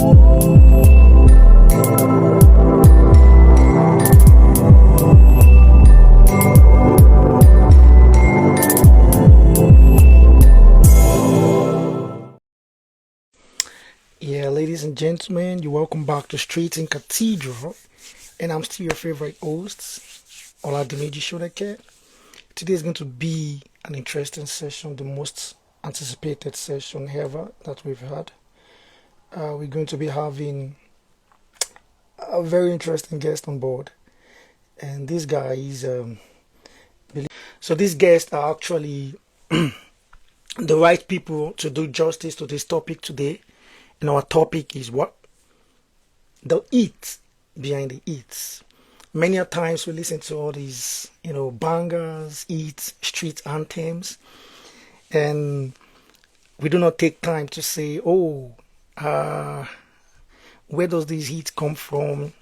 Yeah, ladies and gentlemen, you're welcome back to Streets in Cathedral, and I'm still your favorite host, Oladimeji Shodeke. Today is going to be an interesting session, the most anticipated session ever that we've had. We're going to be having a very interesting guest on board, and this guy is so these guests are actually the right people to do justice to this topic today. And our topic is what? The eat behind the eats. Many a times we listen to all these, bangers, eats, street anthems, and we do not take time to say, oh, where does these hits come from?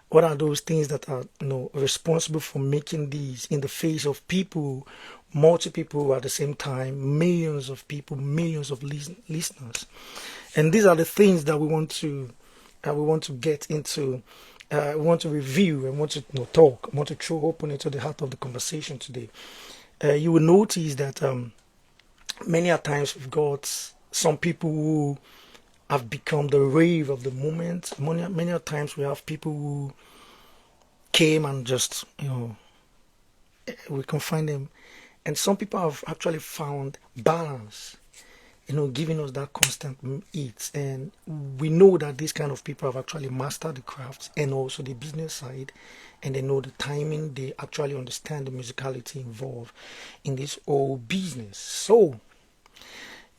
What are those things that are, responsible for making these in the face of people, multi people at the same time, millions of people, millions of listeners, and these are the things that we want to get into. We want to review and want to talk, want to throw open into the heart of the conversation today. You will notice that many a times we've got some people who have become the rave of the moment. Many a times we have people who came and just, we can find them. And some people have actually found balance, giving us that constant eats. And we know that these kind of people have actually mastered the craft and also the business side. And they know the timing. They actually understand the musicality involved in this whole business. So,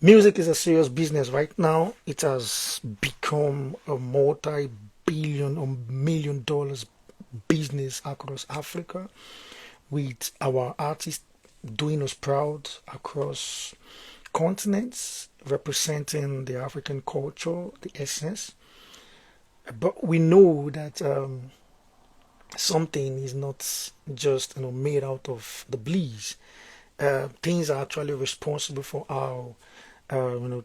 music is a serious business right now. It has become a multi-billion or $1 million business across Africa, with our artists doing us proud across continents, representing the African culture, the essence. But we know that something is not just made out of the bliss. Things are actually responsible for how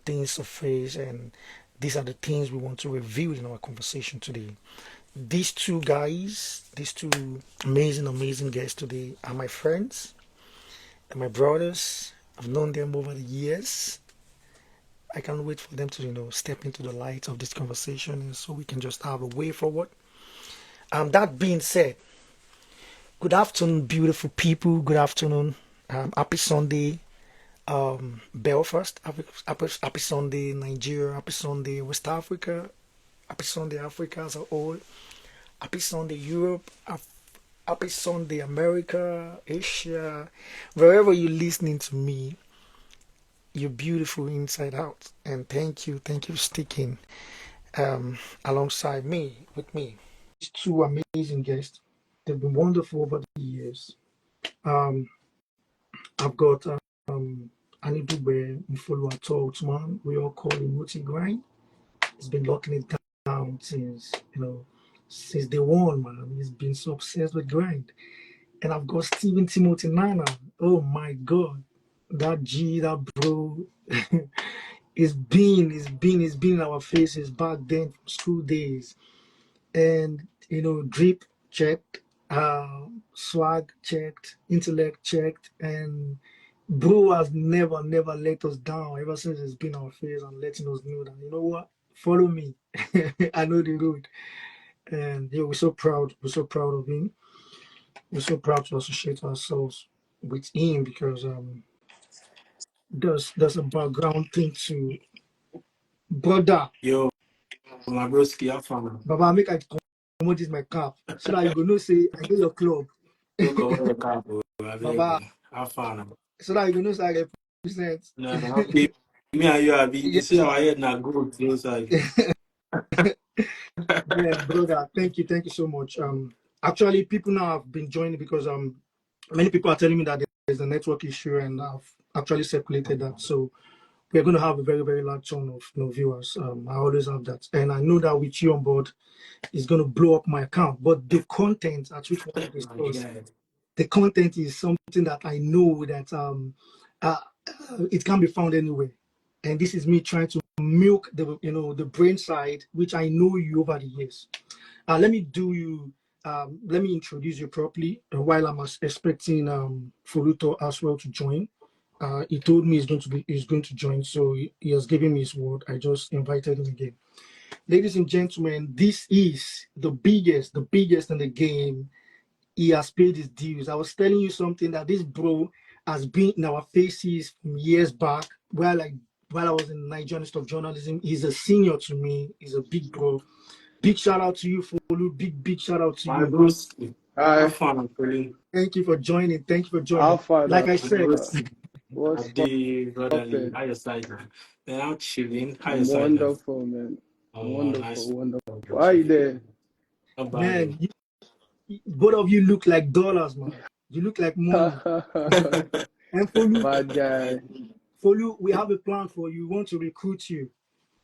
things surface, and these are the things we want to reveal in our conversation today. These two guys, these two amazing guests today are my friends and my brothers. I've known them over the years. I can't wait for them to, step into the light of this conversation, and so we can just have a way forward. That being said, good afternoon, beautiful people. Good afternoon. Happy Sunday, Belfast. Happy Sunday, Nigeria. Happy Sunday, West Africa. Happy Sunday, Africa as a whole. Happy Sunday, Europe. Happy Sunday, America, Asia. Wherever you're listening to me, you're beautiful inside out. And thank you for sticking alongside me, with me. These two amazing guests. They've been wonderful over the years. Um, I've got Anidugbe, Mofoluto, man. We all call him Uthyomg. He's been locking it down since day one, man. He's been so obsessed with grind. And I've got Steven Timothy Nana. Oh my God, that bro, it's been in our faces back then from school days. And drip checked, swag checked, intellect checked, and bro has never let us down ever since it's been our face and letting us know that what, follow me. I know the road. And yeah, we're so proud. We're so proud of him. We're so proud to associate ourselves with him because there's a background thing to brother. Yo, my broski, have fun. Baba, make I promote this my cap so that you go know say I get your club. Don't go with the car, bro. Baba, Have fun. so that you go know say I represent. No, okay. Me and you have Yeah. been see our head now go close like. Yeah, brother. Thank you so much. Actually, people now have been joining because many people are telling me that there's a network issue, and I've actually circulated that. So we're going to have a very, very large ton of viewers. I always have that. And I know that with you on board, it's going to blow up my account. But the content at which we discuss, the content is something that I know that it can't be found anywhere. And this is me trying to milk the the brain side, which I know you over the years. Let me do you. Let me introduce you properly. While I'm expecting Mofoluto as well to join, he told me he's going to join, so he has given me his word. I just invited him again. Ladies and gentlemen, this is the biggest in the game. He has paid his dues. I was telling you something that this bro has been in our faces from years back. While I was in Nigerian Institute of Journalism, he's a senior to me. He's a big bro. Big shout out to you, Folu. Big shout out to My you. bros. Have Hi, fun, Colin. Thank you for joining. Thank you for joining. Alpha, Like I My said, bros. what's Adi, brotherly. poppin'? How your side, man? Man, I'm chilling. How your I'm side, man? wonderful, man. Oh, Wonderful, nice. wonderful. How Bros. you there? Not bad, man, both of you look like dollars, man. You look like money. And Bad guy. Folu, we have a plan for you. We want to recruit you.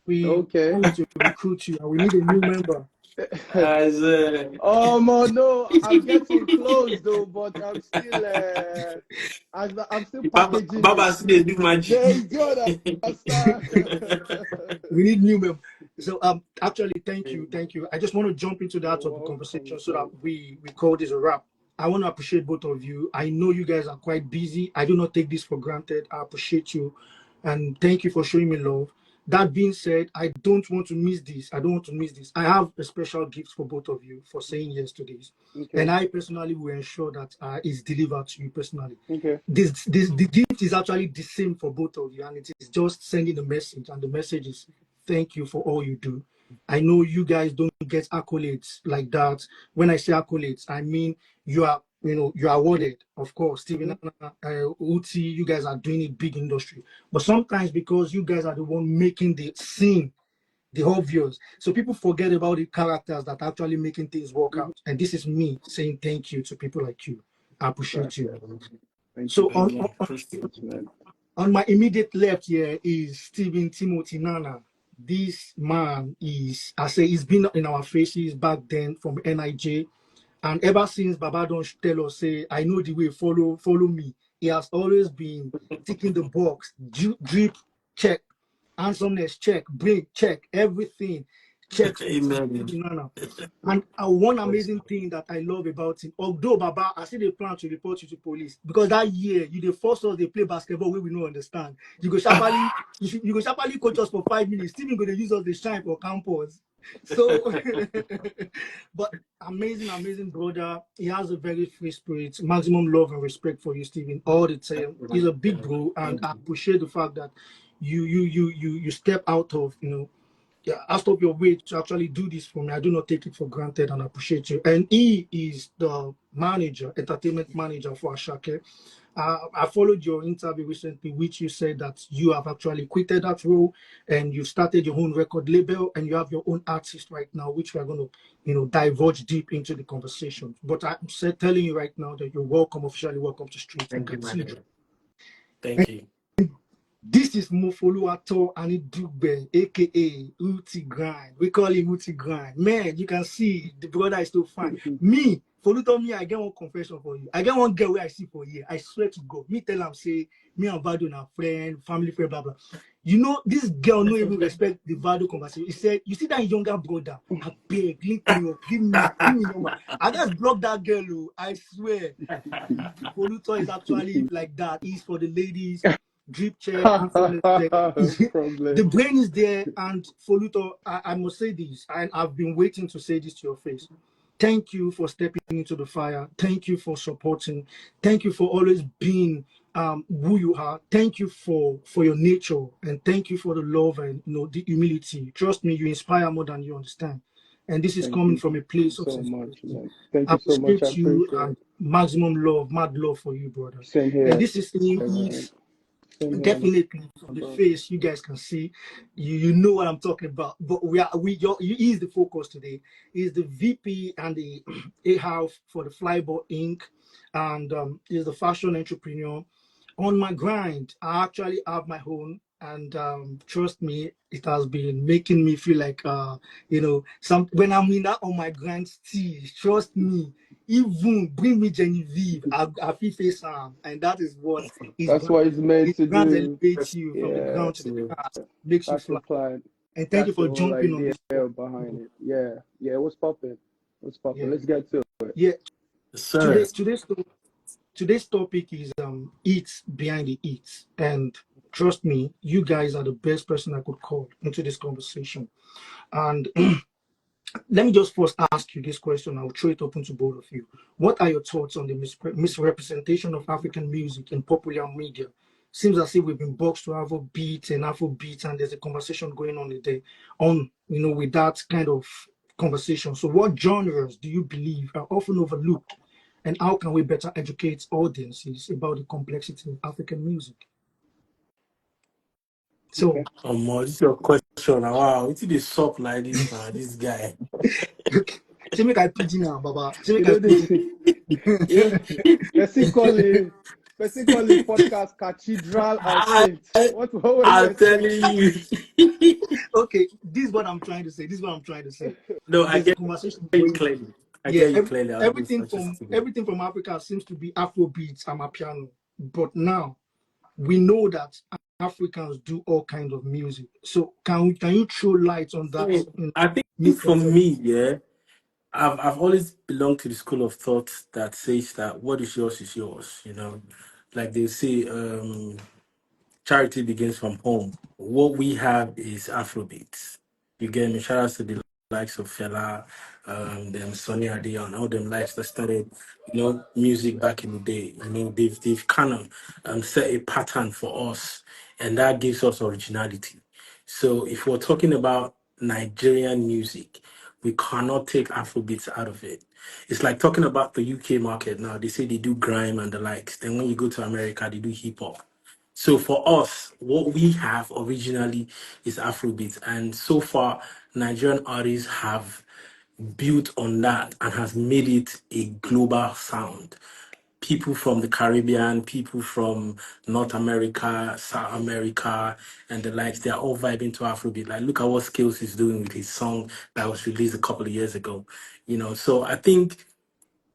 We Okay. want to recruit you, and we need a new member. As Oh no, I'm getting close though, but I'm still packaging Baba it. still dey do magic. There is the understand. We need new members. So actually, thank you. I just want to jump into that You're of the welcome, conversation so that bro. we call this a wrap. I want to appreciate both of you. I know you guys are quite busy. I do not take this for granted. I appreciate you, and thank you for showing me love. That being said, I don't want to miss this. I don't want to miss this. I have a special gift for both of you for saying yes to this, and Okay, I personally will ensure that it's delivered to you personally. okay, The gift is actually the same for both of you, and it is just sending a message, and the message is thank you for all you do. I know you guys don't get accolades like that. When I say accolades, I mean you are you are awarded, of course. mm-hmm. Stevenator, Uti, you guys are doing a big industry, but sometimes because you guys are the one making the scene, the obvious, so people forget about the characters that are actually making things work Mm-hmm. out. And this is me saying thank you to people like you. I appreciate Right. you. Thank you So so Thank you. much, man. on my immediate left here is Stephen Timothy Nana. This man is, I say, he's been in our faces back then from NIJ. And ever since Baba don't tell us, say, I know the way, follow me. He has always been ticking the box, drip, check, handsomeness, check, brain, check, everything, check for Amen. Stephen Nana. And one amazing thing that I love about him, although Baba, I see they plan to report you to police because that year you the first us they play basketball where we don't understand. You go sharply, you go sharply coach us for 5 minutes. Still going to use us the shine for campus. So, but amazing brother. He has a very free spirit, maximum love and respect for you, Stephen, all the time. He's a big bro, and I appreciate the fact that you step out of yeah, asked of your way to actually do this for me. I do not take it for granted and appreciate you. And he is the manager, entertainment manager for Ashake. I followed your interview recently, which you said that you have actually quitted that role and you started your own record label and you have your own artist right now, which we are going to, divulge deep into the conversation. But I'm telling you right now that you're welcome, officially welcome to Street and Thank you, my Cathedral. friend. Thank you. This is Mofoluto Anidugbe, aka Uthyomg. We call him Uthyomg. Man, you can see the brother is still fine. Me, Foluto, me, I get one confession for you. I get one girl where I see for a year. I swear to God. Me tell him, say, me and Vado are friend, family friend, blah, blah. You know, this girl no even respect the Vado conversation. He said, you see that younger brother? I beg, link me up, give me number. I just block that girl, oh, I swear. Foluto is actually like that. He's for the ladies. Drip check, handsomeness check. The Problem. brain is there, and Foluto, I must say this, and I've been waiting to say this to your face. Thank you for stepping into the fire. Thank you for supporting. Thank you for always being who you are. Thank you for your nature, and thank you for the love and the humility. Trust me, you inspire more than you understand. And this is Thank coming you from a place of so much, sincerity. man. Thank I you so much. I appreciate you appreciate and it. maximum love, mad love for you, brother. Same And here. this is him. Man. He's Same here, man. definitely from the face you guys can see, you know what I'm talking about. But he's the focus today. He's the VP and the A-House for the Flyboard Inc. And he's the fashion entrepreneur. On my grind, I actually have my own. and trust me, it has been making me feel like when I'm in that on my grand stage, trust me, even bring me Genevieve, I feel face and that is what is That's grand. what it's meant to Grand do. elevates you from the Yeah, ground to the stars, makes you that's the fly. plan. And thank you That's the for whole jumping on idea this call. behind it. Yeah, yeah. What's popping? What's popping? Yeah, Let's get to it. yeah. Sir. Today's topic is eats behind the eats, and trust me, you guys are the best person I could call into this conversation. And let me just first ask you this question. I'll throw it open to both of you. What are your thoughts on the misrepresentation of African music in popular media? Seems as if we've been boxed to Afrobeats, and there's a conversation going on today with that kind of conversation. So, what genres do you believe are often overlooked, and how can we better educate audiences about the complexity of African music? So, Okay. This is your question. Wow, it's the sup like this now, this guy. say make I pidgin now, Baba. Say You make I know this. pidgin. Person calling. Person calling podcast cathedral and I, saint. What were you I'm telling expecting? you. Okay, this is what I'm trying to say. No, I There's a get conversation you going. clearly. I Yeah, get you clearly. I was everything just from Africa seems to be Afrobeats and Amapiano. But now we know that Africans do all kinds of music. So can you throw light on that so I think for misconception? me, yeah, I've always belonged to the school of thought that says that what is yours is yours, Like they say, charity begins from home. What we have is Afrobeats. You get me? Shout out to the likes of Fela, them Sonny Ade and all them likes that started, music back in the day. They've kind of set a pattern for us, and that gives us originality. So if we're talking about Nigerian music, we cannot take Afrobeats out of it. It's like talking about the UK market now. They say they do grime and the likes. Then when you go to America, they do hip hop. So for us, what we have originally is Afrobeat, and so far Nigerian artists have built on that and has made it a global sound. People from the Caribbean, people from North America, South America, and the likes, they are all vibing to Afrobeat. Like, look at what Skills is doing with his song that was released a couple of years ago. So I think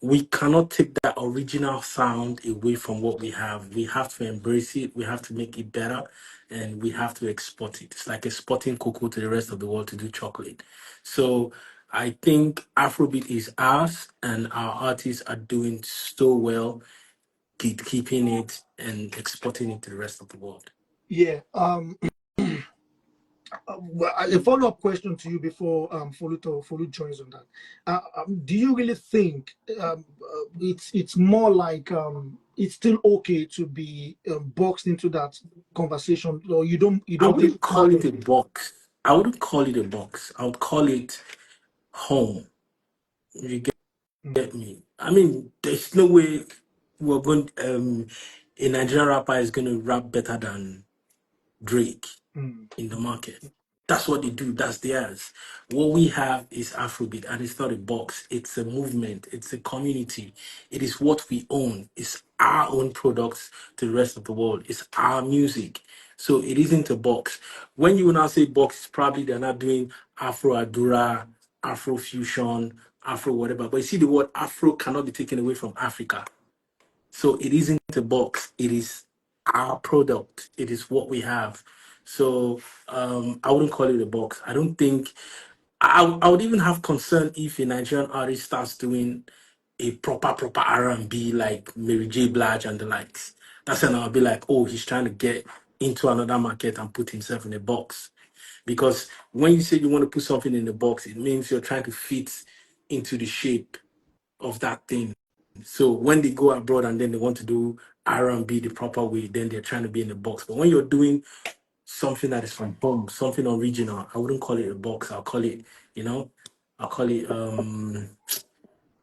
we cannot take that original sound away from what we have. We have to embrace it. We have to make it better, and we have to export it. It's like exporting cocoa to the rest of the world to do chocolate. So I think Afrobeat is ours, and our artists are doing so well, keeping it and exporting it to the rest of the world. Yeah. Well, a follow-up question to you before Folu joins on that. Do you really think it's more like it's still okay to be boxed into that conversation, or you I don't think wouldn't it's part call it of a box. I wouldn't call it a box. I would call it home. You get me? I mean, there's no way we're going. A Nigerian rapper is going to rap better than Drake Mm. in the market. That's what they do. That's theirs. What we have is Afrobeat, and it's not a box. It's a movement. It's a community. It is what we own. It's our own products to the rest of the world. It's our music. So it isn't a box. When you now say box, it's probably they're not doing Afro Adura, Afro Fusion, Afro whatever. But you see, the word Afro cannot be taken away from Africa. So it isn't a box. It is our product. It is what we have. So I wouldn't call it a box. I don't think I would even have concern if a Nigerian artist starts doing a proper R&B like Mary J. Blige and the likes. That's when I'll be like, oh, he's trying to get into another market and put himself in a box. Because when you say you want to put something in the box, it means you're trying to fit into the shape of that thing. So when they go abroad and then they want to do R&B the proper way, then they're trying to be in the box. But when you're doing something that is from home, something original, I wouldn't call it a box. I'll call it, I'll call it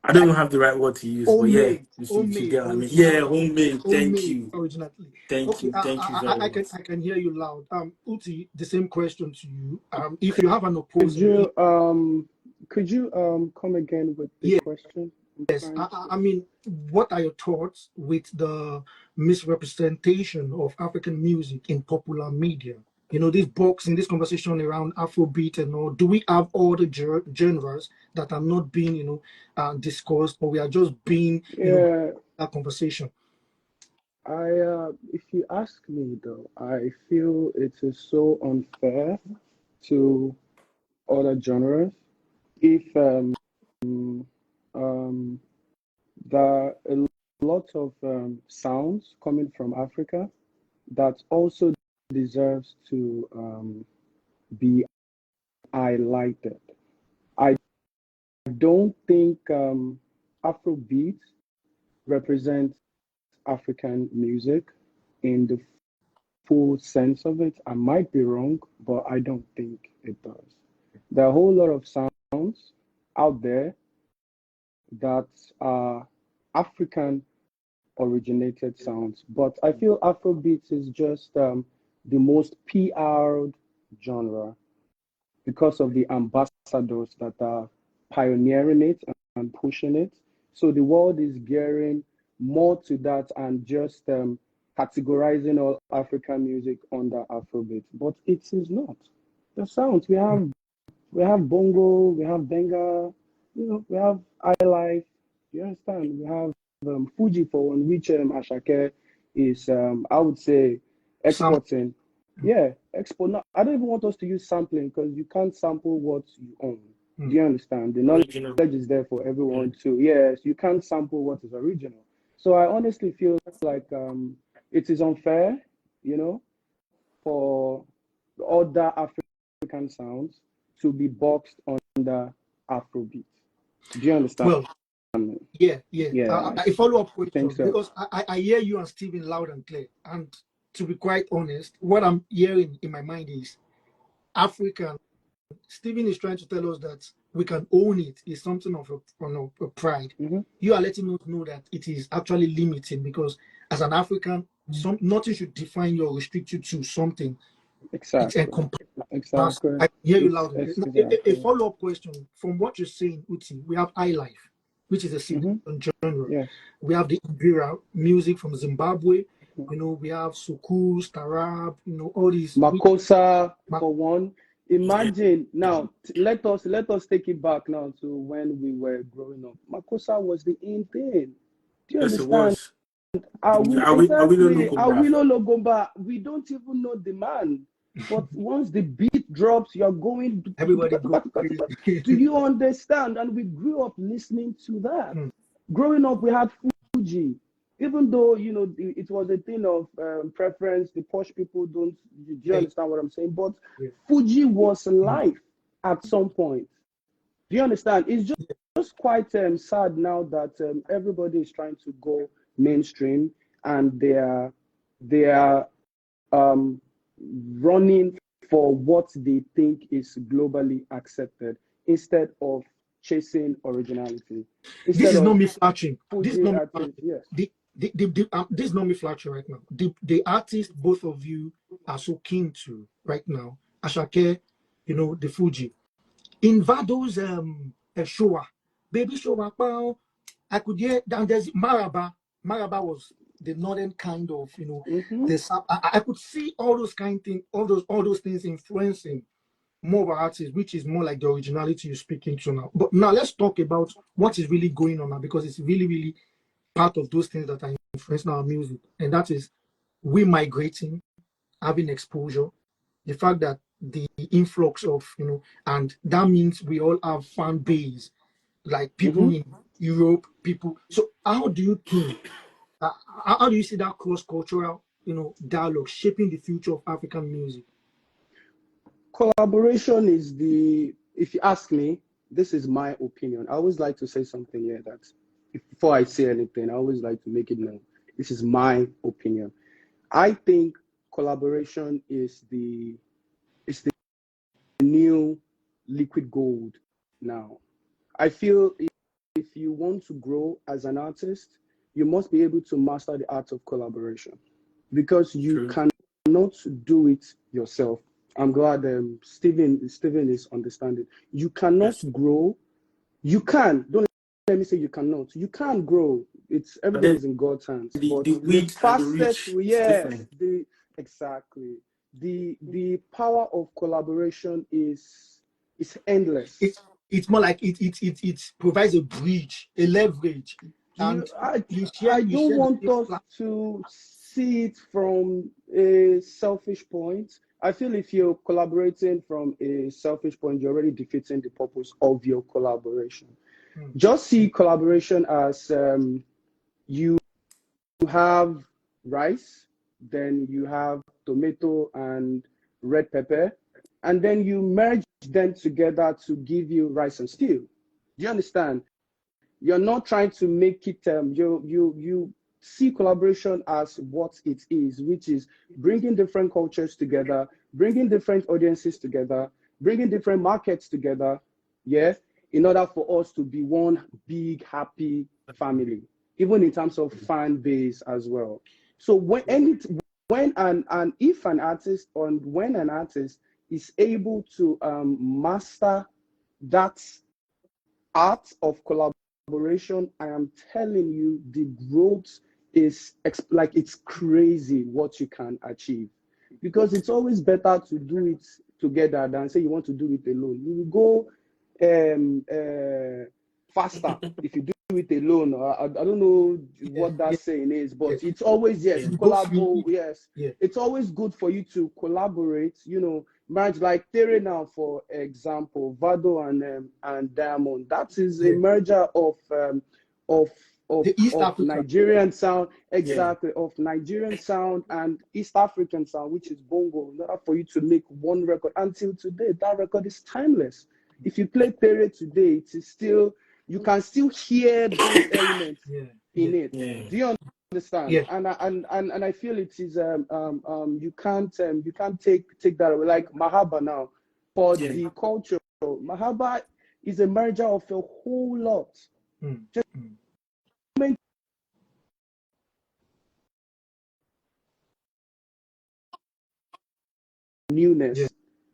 I don't even have the right word to use, but yeah, you get what I mean. Yeah, homemade. Thank you. Originally. Thank Okay, you. Thank you very much. I can hear you loud. Uti, the same question to you. If you have an Could opposing, you come again with the yeah, question? yes. I mean, what are your thoughts with the misrepresentation of African music in popular media? this box in this conversation around Afrobeat and all? Do we have all the genres that are not being, discussed, or we are just being, Yeah, that conversation? if you ask me though, I feel it is so unfair to other genres. If um, there are a lot of sounds coming from Africa that also deserves to be highlighted. I don't think Afrobeat represents African music in the full sense of it. I might be wrong, but I don't think it does. There are a whole lot of sounds out there that are African originated sounds, but I feel Afrobeat is just the most PR'd genre because of the ambassadors that are pioneering it and pushing it. So the world is gearing more to that and just categorizing all African music under Afrobeat, but it is not. The sounds we have bongo, we have benga, we have highlife. You understand? We have Fuji for one, which Ashake is, I would say, Some. exporting. Yeah, export. No, I don't even want us to use sampling because you can't sample what you own. Do you understand? The knowledge Original. is there for everyone to. Yes, you can't sample what is original. So I honestly feel like it is unfair, for other African sounds to be boxed under Afrobeat. Do you understand Well, me? yeah. Yeah, A follow-up I think question, so. because I hear you and Stephen loud and clear. And to be quite honest, what I'm hearing in my mind is African. Stephen is trying to tell us that we can own it. It's something of a pride. Mm-hmm. You are letting us know that it is actually limiting, because as an African, nothing should define you or restrict you to something. It's Exactly. encompassed. Exactly. I hear you It's, loud and clear. it's Now, a exactly. follow-up question from what you're saying, Uti. We have high life, which is a Mm-hmm. significant genre. Yes. We have the Ibira music from Zimbabwe. We have Sukus, Tarab, all these. Makosa for one. Imagine now. Let us take it back now to when we were growing up. Makosa was the in thing. Do you Yes, it understand? was. Are we no Exactly. look back? Awilo Logomba. We don't even know the man. But once the beat drops, you're going. Everybody go crazy. Do you understand? And we grew up listening to that. Hmm. Growing up, we had Fuji. Even though, it was a thing of preference, the posh people don't. Do you Hey, understand what I'm saying? But yeah. Fuji was Hmm. life at some point. Do you understand? It's just quite sad now that everybody is trying to go mainstream and they are running for what they think is globally accepted instead of chasing originality. This Instead is not of me flattering. This is Fuji not me artists, flattering. yes. This is not me flattering right now. The artist both of you are so keen to right now, Ashake, the Fuji. In Vado's Showa, Baby Showa, pow, I could hear, and there's Maraba. Maraba was the northern kind of, Mm-hmm. I could see all those kind of things, all those things influencing more of our artists, which is more like the originality you're speaking to now. But now let's talk about what is really going on now, because it's really, really part of those things that are influencing our music. And that is we migrating, having exposure, the fact that the influx of, and that means we all have fan base, like people Mm-hmm. in Europe, people. So how do you think, how do you see that cross-cultural, dialogue shaping the future of African music? Collaboration is if you ask me, this is my opinion. I always like to say something here that before I say anything, I always like to make it known. This is my opinion. I think collaboration is the new liquid gold now. I feel if you want to grow as an artist, you must be able to master the art of collaboration because you True. cannot do it yourself. I'm glad Steven is understanding. You cannot Yes. grow. You can. Don't let me say you cannot. You can grow. It's But everything then is in God's hands. the But the wheat and the fastest, rich is yes, different. exactly. the power of collaboration is endless. It's more like it provides a bridge, a leverage, and I you don't share the want same us to see it from a selfish point. I feel if you're collaborating from a selfish point, you're already defeating the purpose of your collaboration. Just see collaboration as you have rice, then you have tomato and red pepper, and then you merge them together to give you rice and stew. Do you understand? You're not trying to make it. You see collaboration as what it is, which is bringing different cultures together, bringing different audiences together, bringing different markets together. Yeah, in order for us to be one big happy family, even in terms of fan base as well. So when if an artist is able to master that art of collaboration, I am telling you, the growth is like it's crazy what you can achieve. Because it's always better to do it together than say you want to do it alone. You will go faster if you do it alone. I don't know what that saying is, but it's always collaborate. Yes, it's always good for you to collaborate. You know, merge like Tere now, for example, Vado and Diamond. That is a merger of the East Africa Nigerian sound, exactly, of Nigerian sound and East African sound, which is bongo. In order for you to make one record until today, that record is timeless. If you play Period today, it is still, you can still hear those elements in it. Do you understand? And I feel it is you can't take that away. Like Mahaba now, for the culture, Mahaba is a merger of a whole lot. Just newness.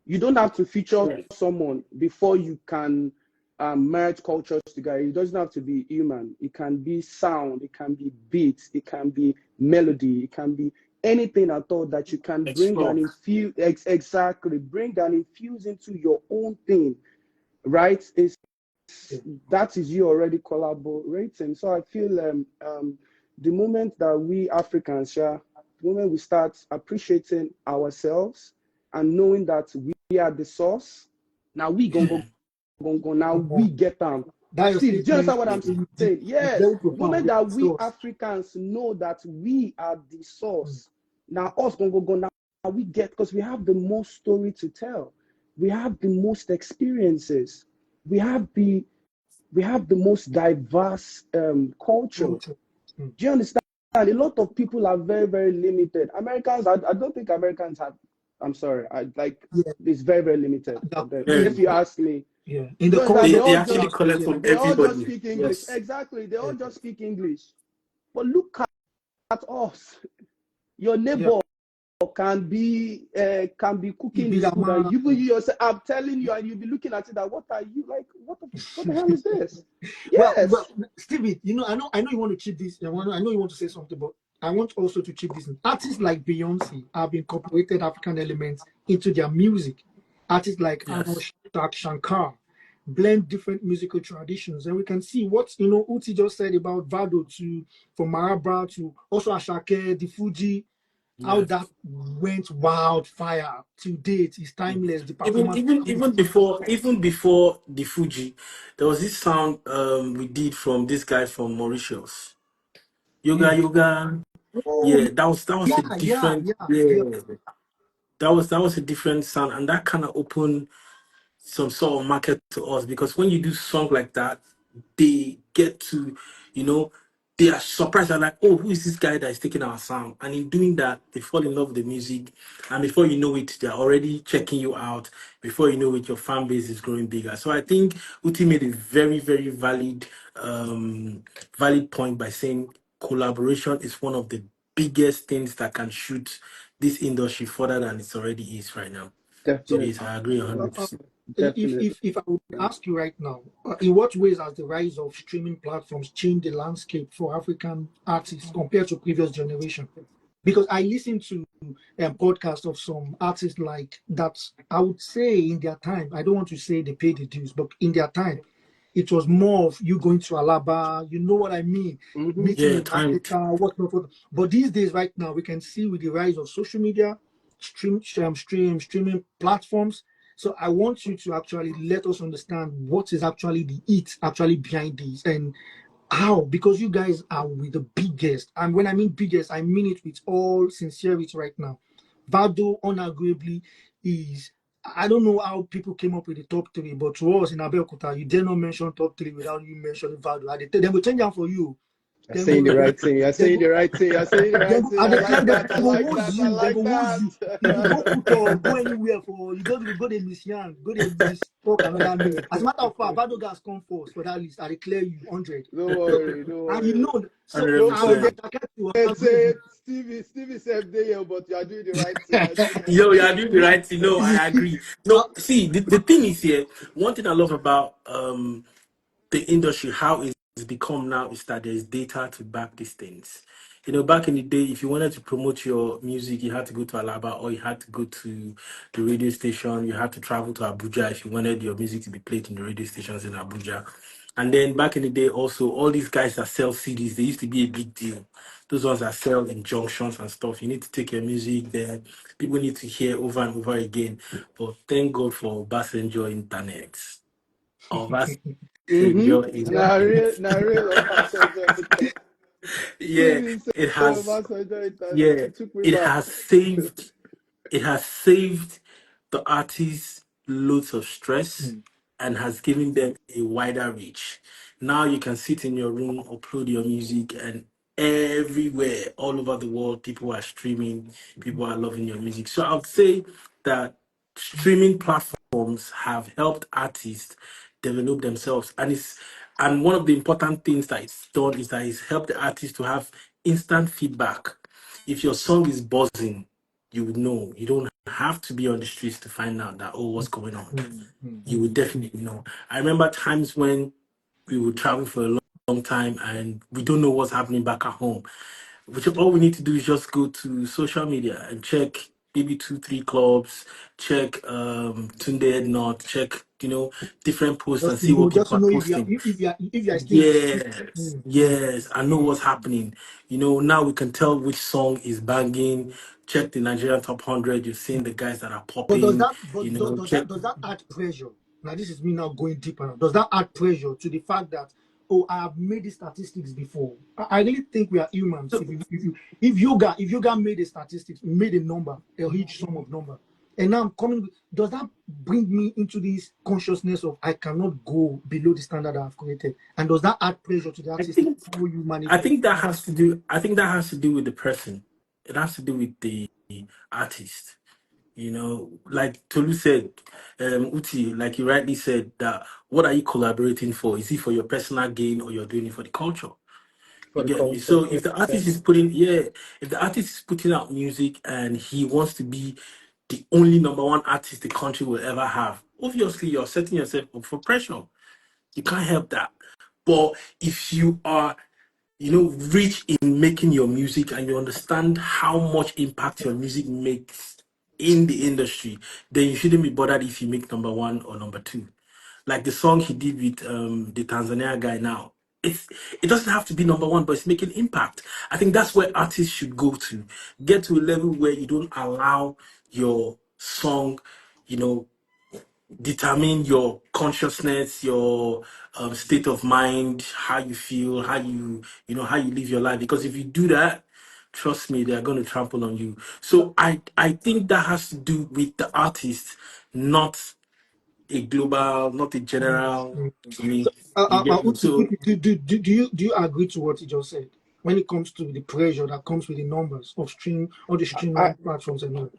You don't have to feature someone before you can merge cultures together. It doesn't have to be human. It can be sound, it can be beats, it can be melody, it can be anything at all that you can bring and infuse. Exactly, bring and infuse into your own thing, right? That is you already collaborating. So I feel the moment that we Africans, the moment we start appreciating ourselves and knowing that we are the source, now we go, now we get them. Steve, do you understand what I'm saying? Yeah, the moment that we Africans know that we are the source, now us go, now we get, because we have the most story to tell. We have the most experiences. We have the most diverse culture. Do you understand? A lot of people are very, very limited. Americans, I don't think Americans have. I'm sorry, it's very, very limited. If you ask me, in the culture, they actually collect from everybody. They all just speak English. Exactly, they all just speak English. But look at us. Your neighbor can be cooking this food, and you yourself, I'm telling you, and you'll be looking at it that what are you like? What the hell is this? Yes. Well, Stevie, you know, I know you want to chip this. I know you want to say something, but I want also to chip this in. Artists like Beyonce have incorporated African elements into their music. Artists like Anoushak Shankar blend different musical traditions, and we can see what Uti just said about Vado from Maraba to also Ashake, the Fuji. How that went wildfire to date is timeless. The even before the Fuji, there was this sound we did from this guy from Mauritius. Yoga. Yeah, that was a different that was a different sound, and that kind of opened some sort of market to us, because when you do song like that, they get to, they are surprised. They're like, oh, who is this guy that is taking our sound? And in doing that, they fall in love with the music. And before you know it, they're already checking you out. Before you know it, your fan base is growing bigger. So I think Uti made a very, very valid point by saying collaboration is one of the biggest things that can shoot this industry further than it already is right now. Definitely. So yes, I agree 100%. If I would ask you right now, in what ways has the rise of streaming platforms changed the landscape for African artists compared to previous generation? because I listen to podcasts of some artists like that. I would say in their time, I don't want to say they paid the dues, but in their time, it was more of you going to Alaba, you know what I mean, meeting Yeah, a timed. marketer, whatnot, what. But these days, right now, we can see with the rise of social media, streaming platforms. So I want you to actually let us understand what is actually the it actually behind this and how, because you guys are with the biggest, and when I mean biggest, I mean it with all sincerity right now. Vado unarguably is, I don't know how people came up with the top three, but to us in Abeokuta, you dare not mention top three without you mentioning Vado. Then we change them for you. You're Then saying the go, right thing. You're then saying go, the right thing. You're saying the right then thing. I I declare like them, that. I they go like woz that. I you, they go like woz you. If you go put or go that. anywhere for you go to miss Yan, go to miss talk another name. As a matter of fact, Vado guys come first for that list. I declare you 100. Don't worry. Don't And you worry. know, so Hundred No I will forget. percent. jacket you Say agree. Stevie said there, but you are doing the right thing. You are doing the right Yo, thing. you're doing the right thing. No, I agree. Uh, No, see, the thing is here. One thing I love about the industry, how it's become now, is that there's data to back these things. You know, back in the day, if you wanted to promote your music, you had to go to Alaba or you had to go to the radio station. You had to travel to Abuja if you wanted your music to be played in the radio stations in Abuja. And then back in the day, also, all these guys that sell CDs, they used to be a big deal. Those ones that sell in junctions and stuff. You need to take your music there. People need to hear over and over again. But thank God for Basenjo Internet. Or Basenjo Now Internet. real Obasanjo. Yeah, Stevie said it has. Obasanjo internet. Yeah, It took me it back. has saved. It has saved the artists loads of stress and has given them a wider reach. Now you can sit in your room, upload your music, and everywhere, all over the world, people are streaming, people are loving your music. So I would say that streaming platforms have helped artists develop themselves. And one of the important things that it's done is that it's helped the artist to have instant feedback. If your song is buzzing, you would know. You don't have to be on the streets to find out that, oh, what's going on. You would definitely know. I remember times when we would travel for a long time and we don't know what's happening back at home. Which all we need to do is just go to social media and check maybe two, three clubs, check Tunde Not, check, different posts and see what just people to are know posting. if you are staying in the city. Yes, yes, I know what's happening. Now we can tell which song is banging. Check the Nigerian top 100. You're seeing the guys that are But does popping. that Check. does that add pressure? Now this is me now going deeper. Now. Does that add pressure to the fact that, oh, I have made the statistics before? I really think we are humans. If yoga made a statistics, made a number, a huge sum of number, and now I'm coming, does that bring me into this consciousness of I cannot go below the standard I've created? And does that add pressure to the I artist? think How you I manage them? think that has to do. I think that has to do with the person. It has to do with the artist. Like Tolu said, Uti, like you rightly said, that what are you collaborating for? Is it for your personal gain or you're doing it for the culture? For You the get me? culture. So if the artist is if the artist is putting out music and he wants to be the only number one artist the country will ever have, obviously you're setting yourself up for pressure. You can't help that. But if you are rich in making your music and you understand how much impact your music makes in the industry, then you shouldn't be bothered if you make number one or number two. Like the song he did with the Tanzania guy now. It doesn't have to be number one, but it's making impact. I think that's where artists should go to. Get to a level where you don't allow your song, you know, determine your consciousness, your state of mind, how you feel, how you live your life. Because if you do that, trust me, they're going to trample on you. So I think that has to do with the artist, not a global, not a general. I mean, you get me. Uti, So do you agree to what he just said when it comes to the pressure that comes with the numbers of all the I, streaming platforms and all?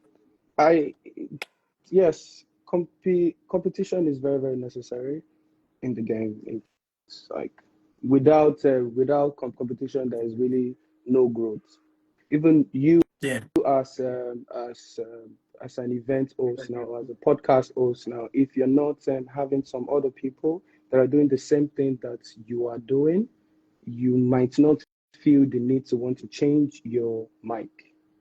I, yes, competition is very, very necessary in the game. It's like without competition, there is really no growth. Even you yeah, as an event host now, as a podcast host now, if you're not having some other people that are doing the same thing that you are doing, you might not feel the need to want to change your mic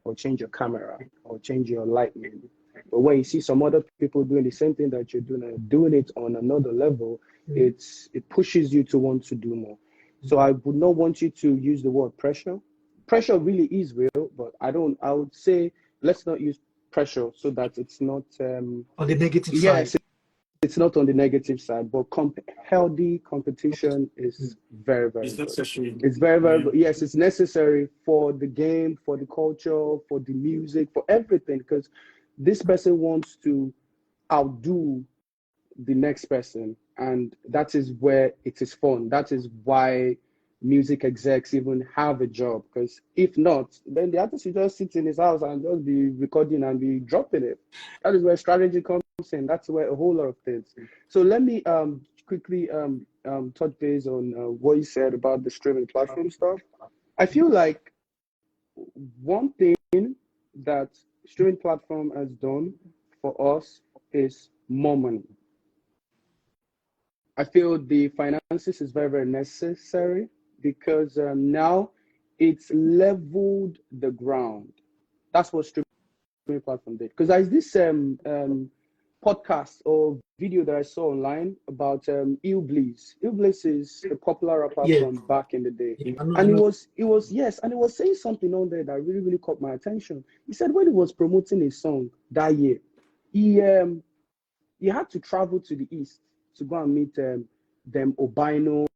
or change your camera or change your lighting. But when you see some other people doing the same thing that you're doing and doing it on another level, it pushes you to want to do more. So I would not want you to use the word pressure. Pressure really is real, but I would say let's not use pressure so that it's not on the negative side. yes, it's not on the negative side, but healthy competition is very, very It's good. necessary. It's very, very good. Yes, it's necessary for the game, for the culture, for the music, for everything, because this person wants to outdo the next person, and that is where it is fun. That is why music execs even have a job, because if not, then the artist will just sit in his house and just be recording and be dropping it. That is where strategy comes in. That's where a whole lot of things. So let me quickly touch base on what you said about the streaming platform stuff. I feel like one thing that streaming platform has done for us is more money. I feel the finances is very, very necessary because now it's leveled the ground. That's what streaming platform did. Because there's this podcast or video that I saw online about Ublis. Ublis is a popular rapper from back in the day. And it was saying something on there that really, really caught my attention. He said when he was promoting his song that year, he had to travel to the east to go and meet them Obino,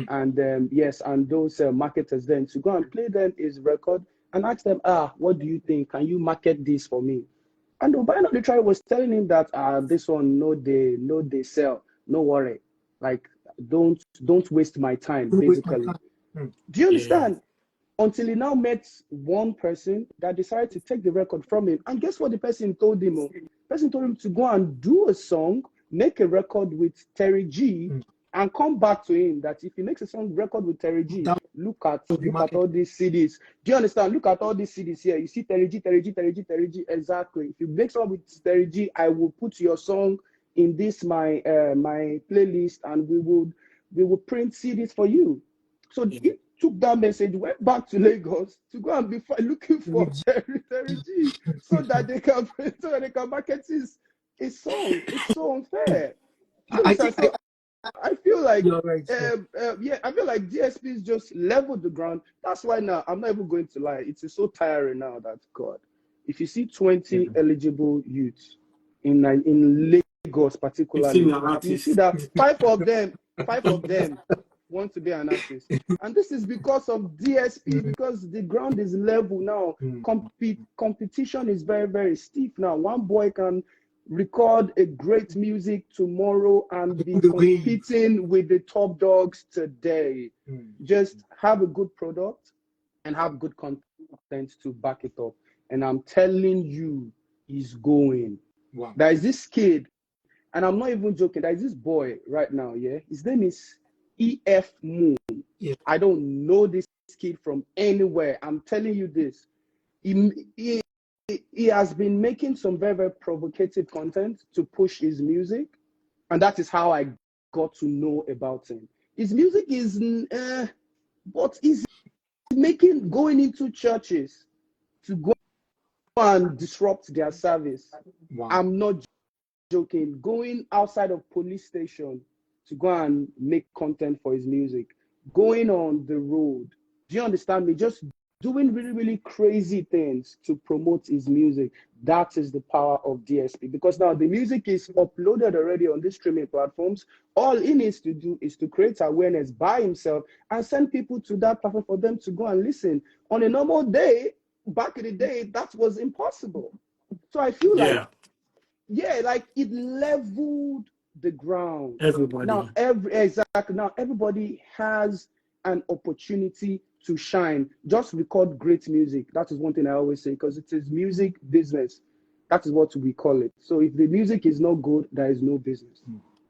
and and those marketers then to go and play them his record and ask them, what do you think? Can you market this for me? And Obino the tribe was telling him that this one no they sell, no worry, like don't waste my time, basically. Do you understand? Until he now met one person that decided to take the record from him. And guess what the person told him? The person told him to go and do a song, make a record with Terry G, and come back to him that if he makes a song record with Terry G, look at all these CDs. Do you understand? Look at all these CDs here. You see Terry G. Exactly. If you make song with Terry G, I will put your song in this my playlist, and we will print CDs for you. So it took that message, went back to Lagos to go and be looking for Terry G, so that they can market his song. It's so unfair. I feel like you're right, I feel like DSPs just leveled the ground. That's why now I'm not even going to lie. It's so tiring now that God, if you see 20 eligible youths in Lagos particularly, you see that five of them want to be an artist. And this is because of DSP, because the ground is level now. Competition is very, very steep now. One boy can record a great music tomorrow and be competing with the top dogs today. Just have a good product and have good content to back it up. And I'm telling you, he's going. Wow. There is this kid, and I'm not even joking, there is this boy right now, his name is EF Moon. I don't know this kid from anywhere. I'm telling you this. He has been making some very, very provocative content to push his music. And that is how I got to know about him. His music is, what is making, going into churches to go and disrupt their service. Wow. I'm not joking. Going outside of police station to go and make content for his music, going on the road. Do you understand me? Just doing really, really crazy things to promote his music. That is the power of DSP, because now the music is uploaded already on these streaming platforms. All he needs to do is to create awareness by himself and send people to that platform for them to go and listen. On a normal day, back in the day, that was impossible. So I feel like it leveled the ground. Everybody. Now everybody has an opportunity to shine. Just record great music. That is one thing I always say, because it is music business. That is what we call it. So if the music is not good, there is no business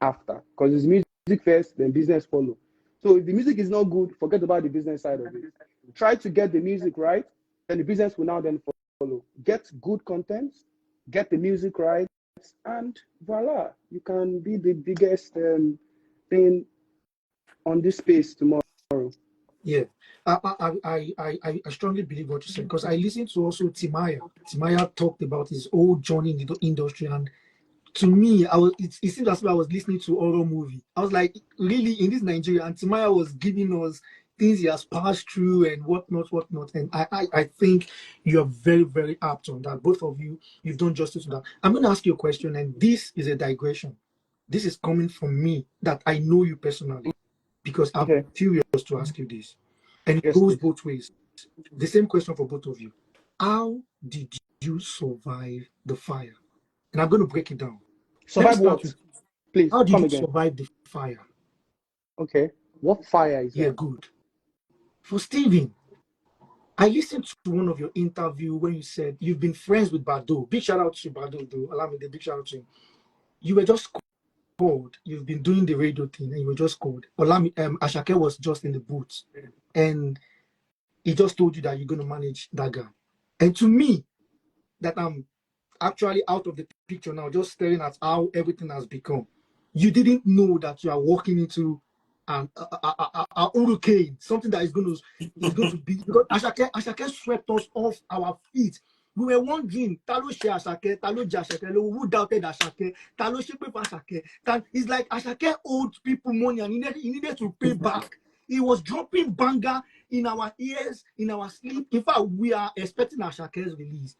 after. Because it's music first, then business follow. So if the music is not good, forget about the business side of it. Try to get the music right, then the business will now then follow. Get good content, get the music right, and voila, you can be the biggest thing on this space tomorrow. Yeah, I strongly believe what you said because I listened to also Timaya. Timaya talked about his whole journey in the industry, and to me, it seemed as if I was listening to a horror movie. I was like, really, in this Nigeria, and Timaya was giving us things he has passed through and whatnot. And I think you're very, very apt on that. Both of you, you've done justice to that. I'm going to ask you a question, and this is a digression. This is coming from me that I know you personally because I'm Okay. curious to ask you this. And it Yes, goes please. both ways. The same question for both of you. How did you survive the fire? And I'm going to break it down. Let me Survive start what? with Please how did come you again. survive the fire? Okay. What fire is Yeah, that? good. For Steven, I listened to one of your interview when you said you've been friends with Bado. Big shout out to Bado, though. Allow me the big shout out to him. You were just called. You've been doing the radio thing, and you were just called. Olami, Ashake was just in the booth, and he just told you that you're going to manage that guy. And to me, that I'm actually out of the picture now, just staring at how everything has become. You didn't know that you are walking into an hurricane, something that is going to be because Ashake swept us off our feet. We were wondering, Talo she Ashake, Talo je Ashake, who doubted Ashake, Talo she pay for Ashake. It's like Ashake owed people money and he needed to pay back. He was dropping banger in our ears, in our sleep. In fact, we are expecting Ashake's release.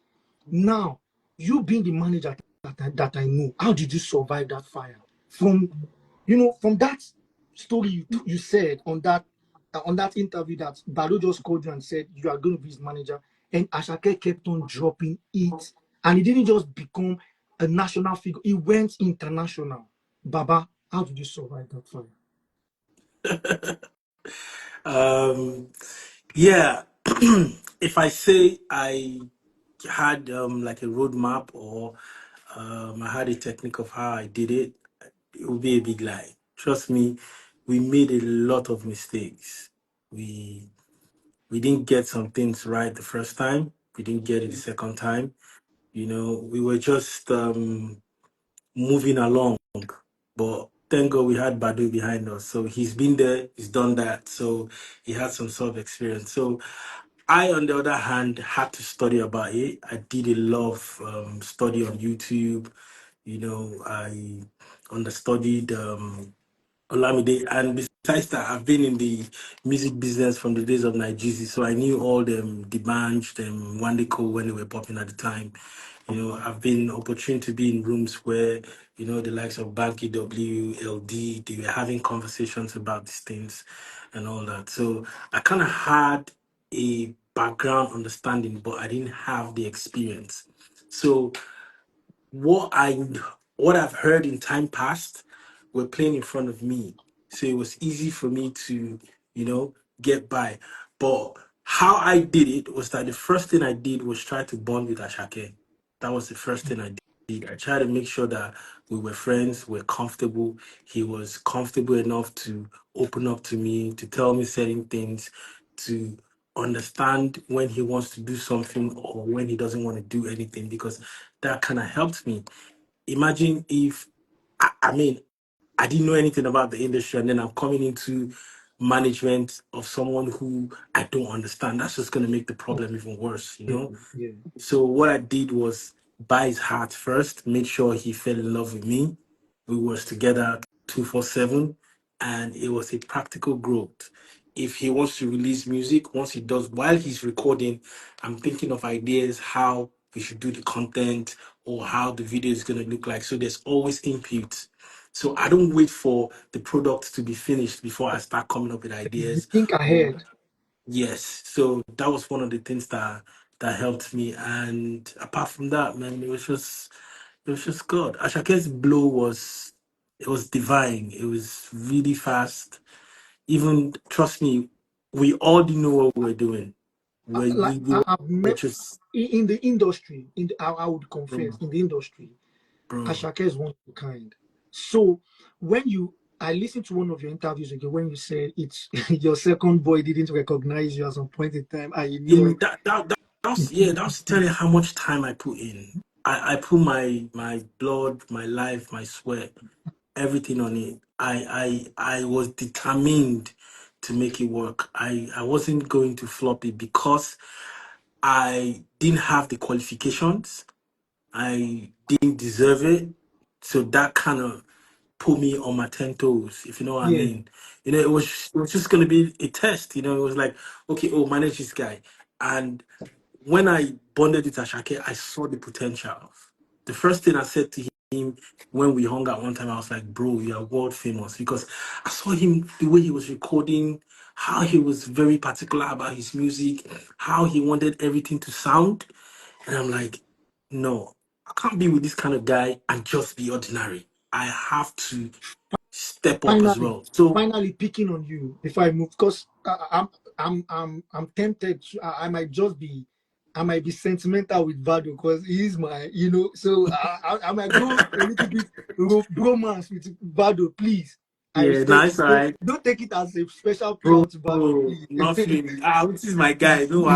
Now, you being the manager that I know, how did you survive that fire? From that story you said on that interview that Balo just called you and said you are going to be his manager, and Ashake kept on dropping it, and it didn't just become a national figure; it went international. Baba, how did you survive that fire? Um, yeah, if I say I had like a roadmap or I had a technique of how I did it, it would be a big lie. Trust me, we made a lot of mistakes. We we didn't get some things right the first time. We didn't get it the second time. We were just moving along. But thank God we had Badu behind us. So he's been there, he's done that. So he had some sort of experience. So I, on the other hand, had to study about it. I did a lot of study on YouTube. I understudied Olamide. And besides that, I've been in the music business from the days of Nigeria. So I knew all them, the Behnd, them Wandiko when they were popping at the time. I've been opportune to be in rooms where, the likes of Banky W, LD, they were having conversations about these things and all that. So I kind of had a background understanding, but I didn't have the experience. So what I what I've heard in time past were playing in front of me. So it was easy for me to, get by. But how I did it was that the first thing I did was try to bond with Ashake. That was the first thing I did. I tried to make sure that we were friends, we're comfortable. He was comfortable enough to open up to me, to tell me certain things, to understand when he wants to do something or when he doesn't want to do anything, because that kind of helped me. Imagine if, I mean, I didn't know anything about the industry and then I'm coming into management of someone who I don't understand. That's just going to make the problem even worse. Yeah, yeah. So what I did was buy his heart first, made sure he fell in love with me. We was together 247, and it was a practical growth. If he wants to release music, once he does, while he's recording, I'm thinking of ideas how we should do the content or how the video is going to look like. So there's always input. So I don't wait for the product to be finished before I start coming up with You ideas. think Or ahead. yes, so that was one of the things that helped me. And apart from that, man, it was just good. Ashake's blow was divine. It was really fast. Even trust me, we all didn't know what we were doing. We Like we, we were I've met just in the industry. I would bro, confess in the industry. bro. Ashake is one of a kind. So I listened to one of your interviews again when you said it's your second boy didn't recognize you at some point in time, and you You knew know, that was telling how much time I put in. I put my blood, my life, my sweat, everything on it. I was determined to make it work. I wasn't going to flop it because I didn't have the qualifications. I didn't deserve it. So that kind of put me on my 10 toes, if you know what I Yeah. mean. It was just gonna be a test, it was like, okay, oh, manage this guy. And when I bonded with Ashake, I saw the potential. The first thing I said to him when we hung out one time, I was like, bro, you are world famous. Because I saw him, the way he was recording, how he was very particular about his music, how he wanted everything to sound. And I'm like, no, I can't be with this kind of guy and just be ordinary. I have to step up as Finally, well. So, finally picking on you before I move, because I'm tempted. I might just be, I might be sentimental with Vado because he is my, So I might go a little bit bromance with Vado. Please, I yeah, respect nice, you. all Don't right. don't take it as a special Bro, prayer to Vado, nothing. please. This is my guy. No,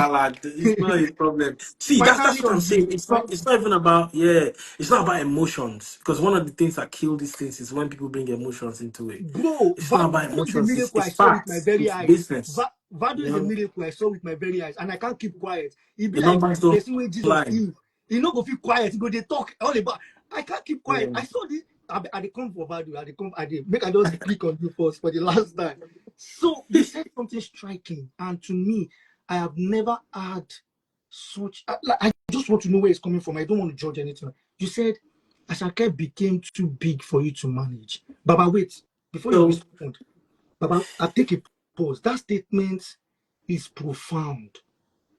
it's not a problem. See, that's Finally what I'm on saying. you, It's not even about, yeah. It's not about emotions, because one of the things that kill these things is when people bring emotions into it. bro. It's Vado not about is a emotions. It's, miracle I it's saw with my facts. very It's eyes. business. Vado You is a know, miracle I saw with my very eyes, and I can't keep quiet. It be the like numbers don't person when Jesus lie. heal. He no go feel quiet. He go they talk all about. I can't keep quiet. Yeah. I saw this. I dey come for Vado. I dey come. I dey make. I just pick on you first for the last time. So you said something striking, and to me, I have never had such. I just want to know where it's coming from. I don't want to judge anything. You said Asake became too big for you to manage. Baba, wait before you So, respond. Baba, I take a pause. That statement is profound.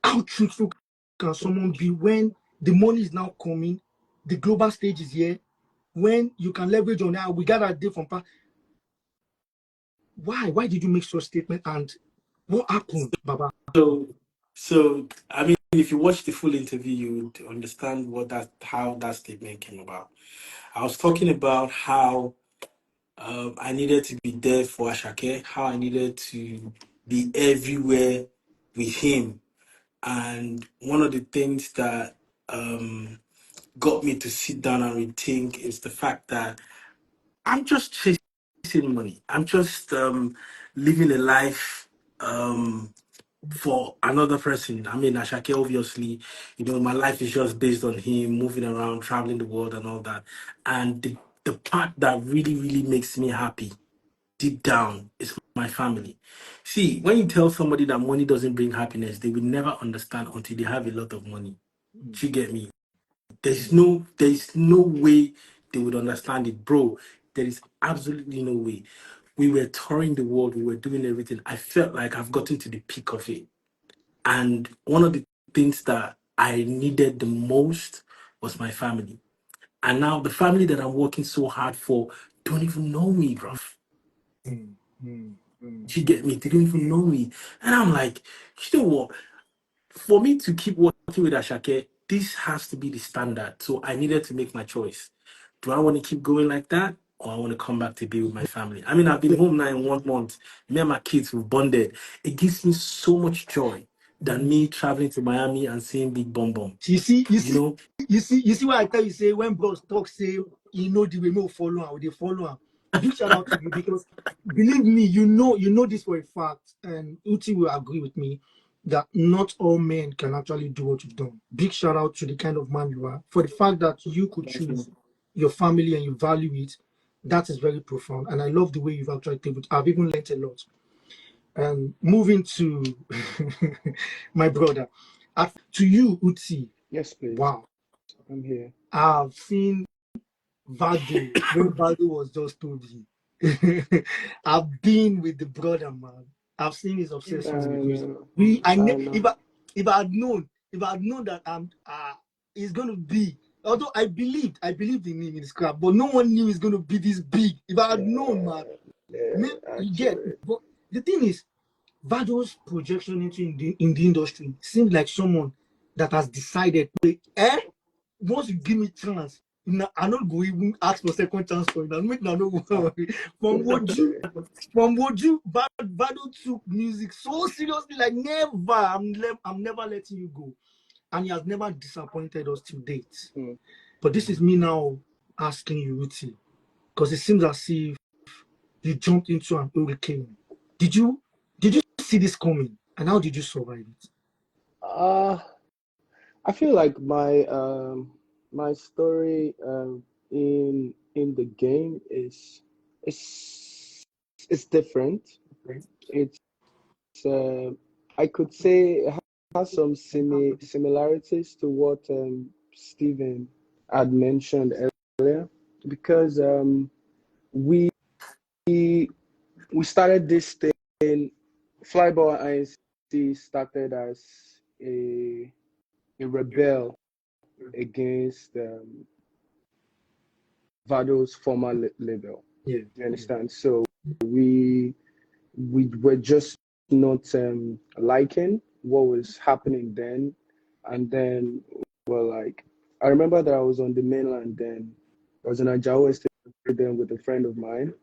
How truthful can someone be when the money is now coming, the global stage is here, when you can leverage on that? We got a deal from why? Why did you make such statement? And what happened, Baba? so, so, I mean, if you watch the full interview, you would understand how that statement came about. I was talking about how I needed to be there for Ashake, how I needed to be everywhere with him. And one of the things that got me to sit down and rethink is the fact that I'm just chasing money. I'm just living a life for another person. I mean, Ashake, obviously, my life is just based on him moving around, traveling the world, and all that. And the part that really, really makes me happy deep down is my family. See, when you tell somebody that money doesn't bring happiness, they will never understand until they have a lot of money. Mm, Do you get me? There's no way they would understand it, bro. There is absolutely no way. We were touring the world, we were doing everything. I felt like I've gotten to the peak of it. And one of the things that I needed the most was my family. And now the family that I'm working so hard for don't even know me, bro. mm, mm, You get me? They don't even know me. And I'm like, you know what? For me to keep working with Ashake, this has to be the standard. So I needed to make my choice. Do I want to keep going like that? Or I want to come back to be with my family? I mean, I've been home now in 1 month. Me and my kids have bonded. It gives me so much joy than mm. me traveling to Miami and seeing Big Bom Bom. You see, you You see, know? you see what I tell you, say when bros talk, say you know the way me follow and they follow him. Big shout out to you because believe me, you know this for a fact, and Uti will agree with me that not all men can actually do what you've done. Big shout out to the kind of man you are for the fact that you could choose your family and you value it. That is very profound, and I love the way you've actually taken it. I've even learned a lot. And moving to my brother, to you, Uti. Yes, please. Wow, I'm here. I've seen Vado when Vado was just Toby. I've been with the brother, man. I've seen his I obsessions with music. know. I If know. I had known, that he's gonna be. Although I believed in him in scrap, but no one knew he's gonna be this big. If I had known, man, Yeah, yeah, you get. actually. But the thing is, Vado's projection into in the industry seems like someone that has decided, wait, once you give me chance, I'm not going to even ask for second chance for it. I'll make no worry. From Woju, Vado took music so seriously, like never. I'm never letting you go. And he has never disappointed us to date. Mm. But this is me now asking you, Ruti, because it seems as if you jumped into an hurricane. Did you see this coming, and how did you survive it? I feel like my story in the game is it's different. It's I could say it has some similarities to what Steven had mentioned earlier, because we we started this thing. Flyboy INC started as a rebel against Vado's former label. Yeah. You understand? So we were just not liking what was happening then, and then like, I remember that I was on the mainland then. I was in Ajao Estate then with a friend of mine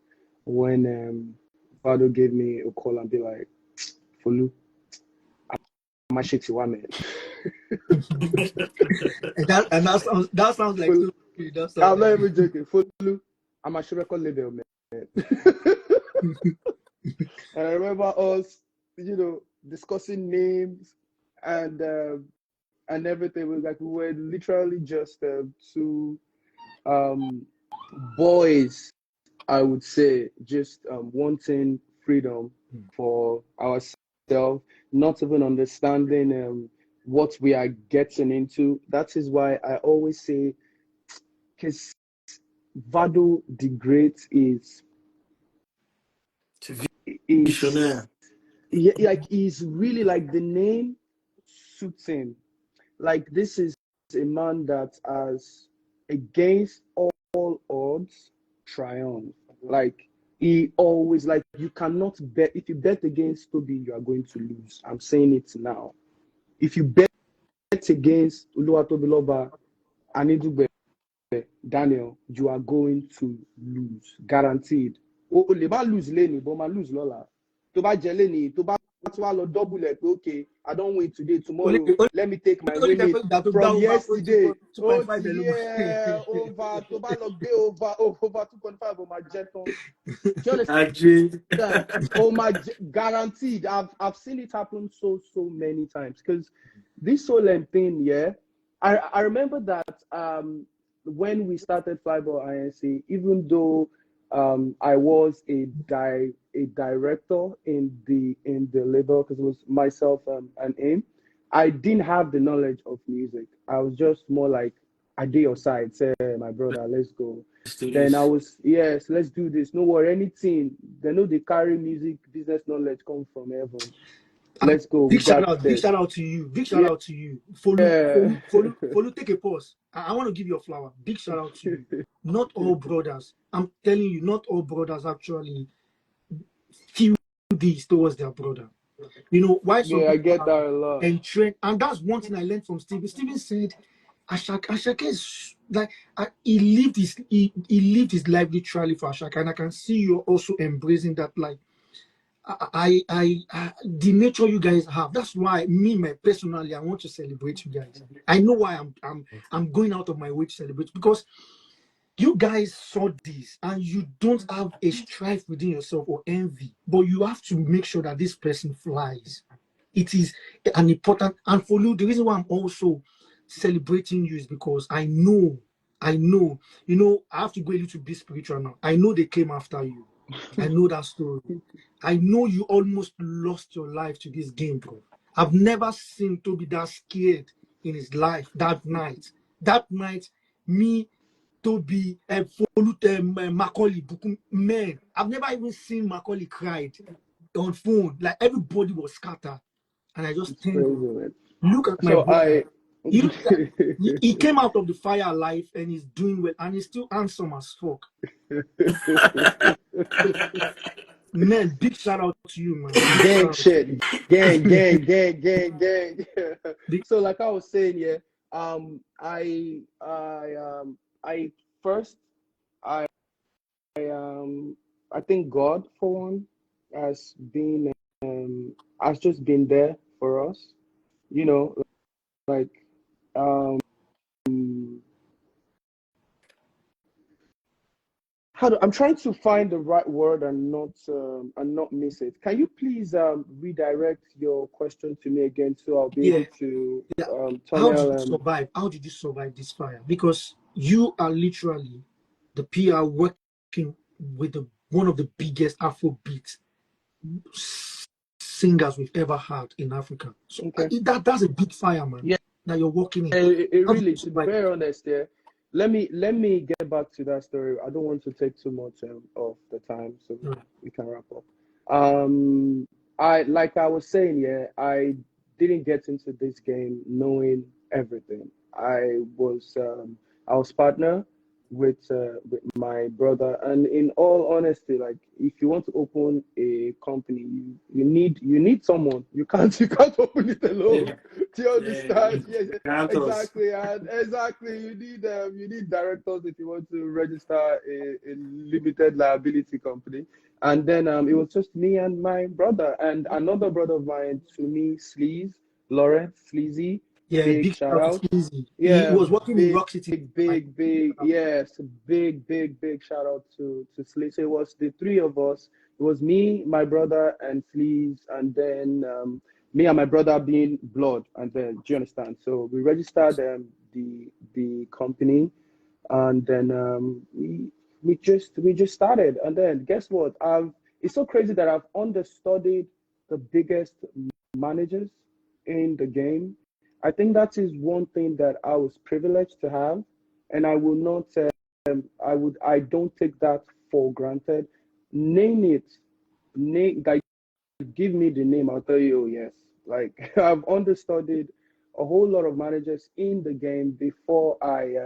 when Vado gave me a call and be like, "Folu, I'm a shitty woman." And that sounds like so. That sounds I'm not like even joking. Folu, I'm a record label, man. And I remember us, discussing names and everything. We were literally just two boys, I would say, just wanting freedom for ourselves, not even understanding what we are getting into. That is why I always say, because Vado the Great is Visionaire. like, he's really, like, the name suits him. Like, this is a man that has, against all odds, triumphed. Like, he always, like, you cannot bet. If you bet against Toby, you are going to lose. I'm saying it now. If you bet against Uluwatobiloba, Anidugbe, Daniel, you are going to lose. Guaranteed. O lè má lose lẹ́nìí, but ma lose lọ́la. Tó bá jẹ lẹ́nìí, tó bá tún wá lọ double ẹ̀ pé, okay, I don't win today, tomorrow, let me take my winning from yesterday. Oh yeah, over, tó bá lọ gbé over 2.5 on my jet on. Do you understand? Oh my, guaranteed. I've seen it happen so many times, because this Solent thing, yeah. I remember that when we started Flyboy INC, even though I was a director in the label, because it was myself and him, I didn't have the knowledge of music. I was just more like, I did your side, say, my brother, let's go. Then I was, yes, let's do this. No worry, anything. They know they carry music business knowledge come from heaven. Let's go. Big shout out to you. Big shout out to you. Folu, take a pause. I want to give you a flower. Big shout out to you. Not all brothers, I'm telling you, not all brothers actually feel this towards their brother. You know, why some I get that a lot. And that's one thing I learned from Steven. Steven said, Ashaka is like, he lived his life literally for Ashaka, and I can see you also embracing that. Like, the nature you guys have. That's why personally, I want to celebrate you guys. I know why I'm going out of my way to celebrate, because you guys saw this and you don't have a strife within yourself or envy, but you have to make sure that this person flies. It is an important, and for you, the reason why I'm also celebrating you is because I know, I have to go a little bit spiritual now. I know they came after you. I know that story. I know you almost lost your life to this game, bro. I've never seen Toby that scared in his life that night. That night, me, Toby, Macaulay, man, I've never even seen Macaulay cried on phone. Like, everybody was scattered. And I just think, look at my brother. He came out of the fire alive and he's doing well, and he's still handsome as fuck. Man, big shout out to you, man. Gang shit. Gang. So, like I was saying, yeah, I think God, for one, has just been there for us, like, I'm trying to find the right word and not miss it. Can you please redirect your question to me again so I'll be Yeah, able to yeah. How did you tunnel survive? How did you survive this fire? Because you are literally the PR working with one of the biggest Afrobeat singers we've ever had in Africa. So okay. that's a big fire, man, Yeah, that you're working in. it How did really, you to be survive it? very honest, yeah. Let me get back to that story. I don't want to take too much of the time, so Right. we can wrap up. Um, I like I was saying, yeah, I didn't get into this game knowing everything. I was partner with my brother, and in all honesty, like if you want to open a company, you need someone. You can't open it alone. Yeah, Do you yeah. understand? Yes, Grantors. exactly, and exactly. You need directors if you want to register a limited liability company. And then it was just me and my brother and another brother of mine, to me, Sleaze, Lawrence, Sleazy. Yeah, Big big shout shout out out. to Easy. He Yeah, was working in big, Rock City. Like, big, yes, big shout out to Sleaze. So it was the three of us. It was me, my brother, and Sleaze, and then me and my brother being blood. And then, do you understand? So we registered the company, and then we just started. And then guess what? It's so crazy that I've understudied the biggest managers in the game. I think that is one thing that I was privileged to have, and I will not. I don't take that for granted. Name it, like give me the name. I'll tell you. Oh yes, like I've understudied a whole lot of managers in the game before I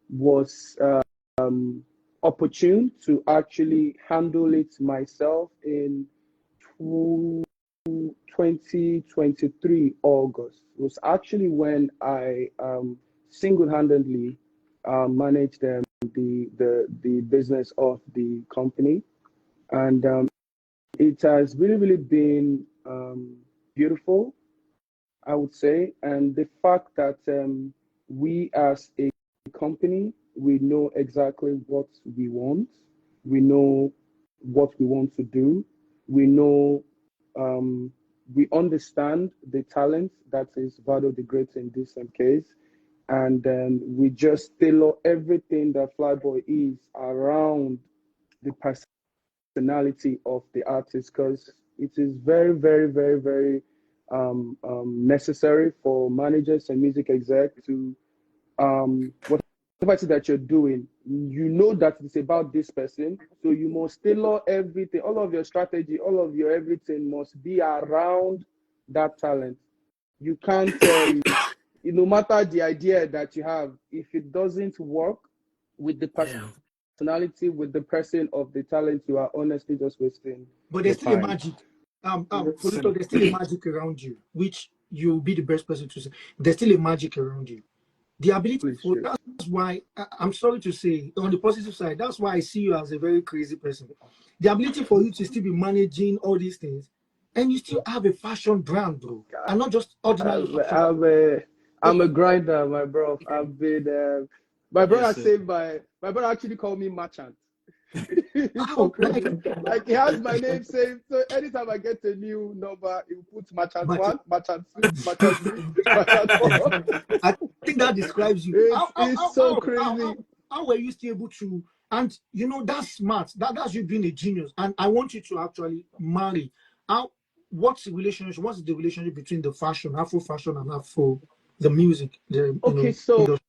was opportune to actually handle it myself in 2023 August. It was actually when I single-handedly managed the business of the company, and it has really been beautiful, I would say. And the fact that we as a company, we know exactly what we want. We know what we want to do. We know, we understand the talent that is Vado the Great in this case. And we just tailor everything that Flyboy is around the personality of the artist, because it is very necessary for managers and music exec to whatever it is that you're doing, you know that it's about this person, so you must tailor everything, all of your strategy, all of your everything must be around that talent. You can't no matter the idea that you have, if it doesn't work with the Yeah. personality, with the person of the talent, you are honestly just wasting but your there's still a time. magic. Mofoluto, there's still a magic around you, which you'll be the best person to say. There's still a magic around you. The ability Please for shoot. that's why I'm sorry to say, on the positive side, that's why I see you as a very crazy person. The ability for you to still be managing all these things, and you still have a fashion brand, bro, and not just ordinary I'm, fashion. I'm a I'm So, a grinder, my bro. yeah. I've been my Yes, brother sir. saved my brother actually called me merchant. It's so How crazy. Like he has my name saved. So anytime I get a new number, he puts merchant but one, merchant two, merchant three, merchant four. I think that describes you. It's so crazy. How were you still able to? And that's smart. That's you being a genius. And I want you to actually marry. How? What's the relationship? What's the relationship between the fashion, Afro fashion, and Afro the music, the Okay, so industry?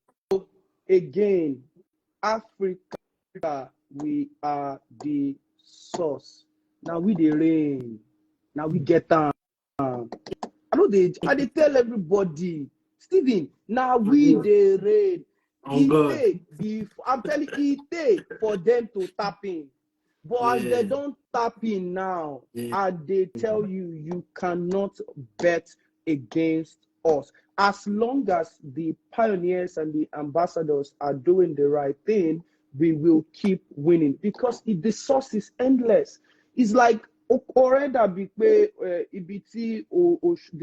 again, Africa, we are the source. Now we the rain. Now we get down. I dey tell everybody, Stephen, now we the rain. On God. I'm telling you, for them to tap in. But as they Yeah. don't tap in now, Yeah. they tell you, you cannot bet against us. As long as the pioneers and the ambassadors are doing the right thing, we will keep winning, because the source is endless. It's like the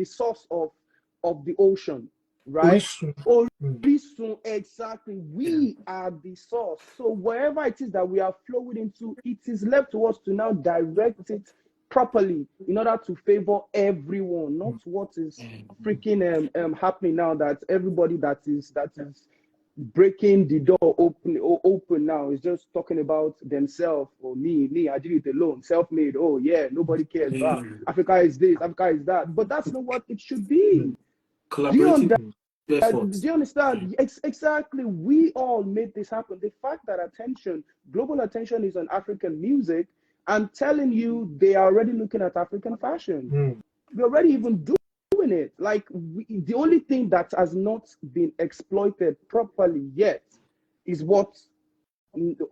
source of the ocean. right? Orisun. Orisun, exactly. We are the source. So wherever it is that we are flowing into, it is left to us to now direct it properly in order to favor everyone, not what is freaking happening now, that everybody that is breaking the door open now is just talking about themselves, or me, I did it alone, self-made. Oh yeah, nobody cares. Africa is this, Africa is that. But that's not what it should be. Do you understand? Do you understand? Exactly. We all made this happen. The fact that global attention is on African music, I'm telling you, they are already looking at African fashion. We're already even doing it. Like, the only thing that has not been exploited properly yet is what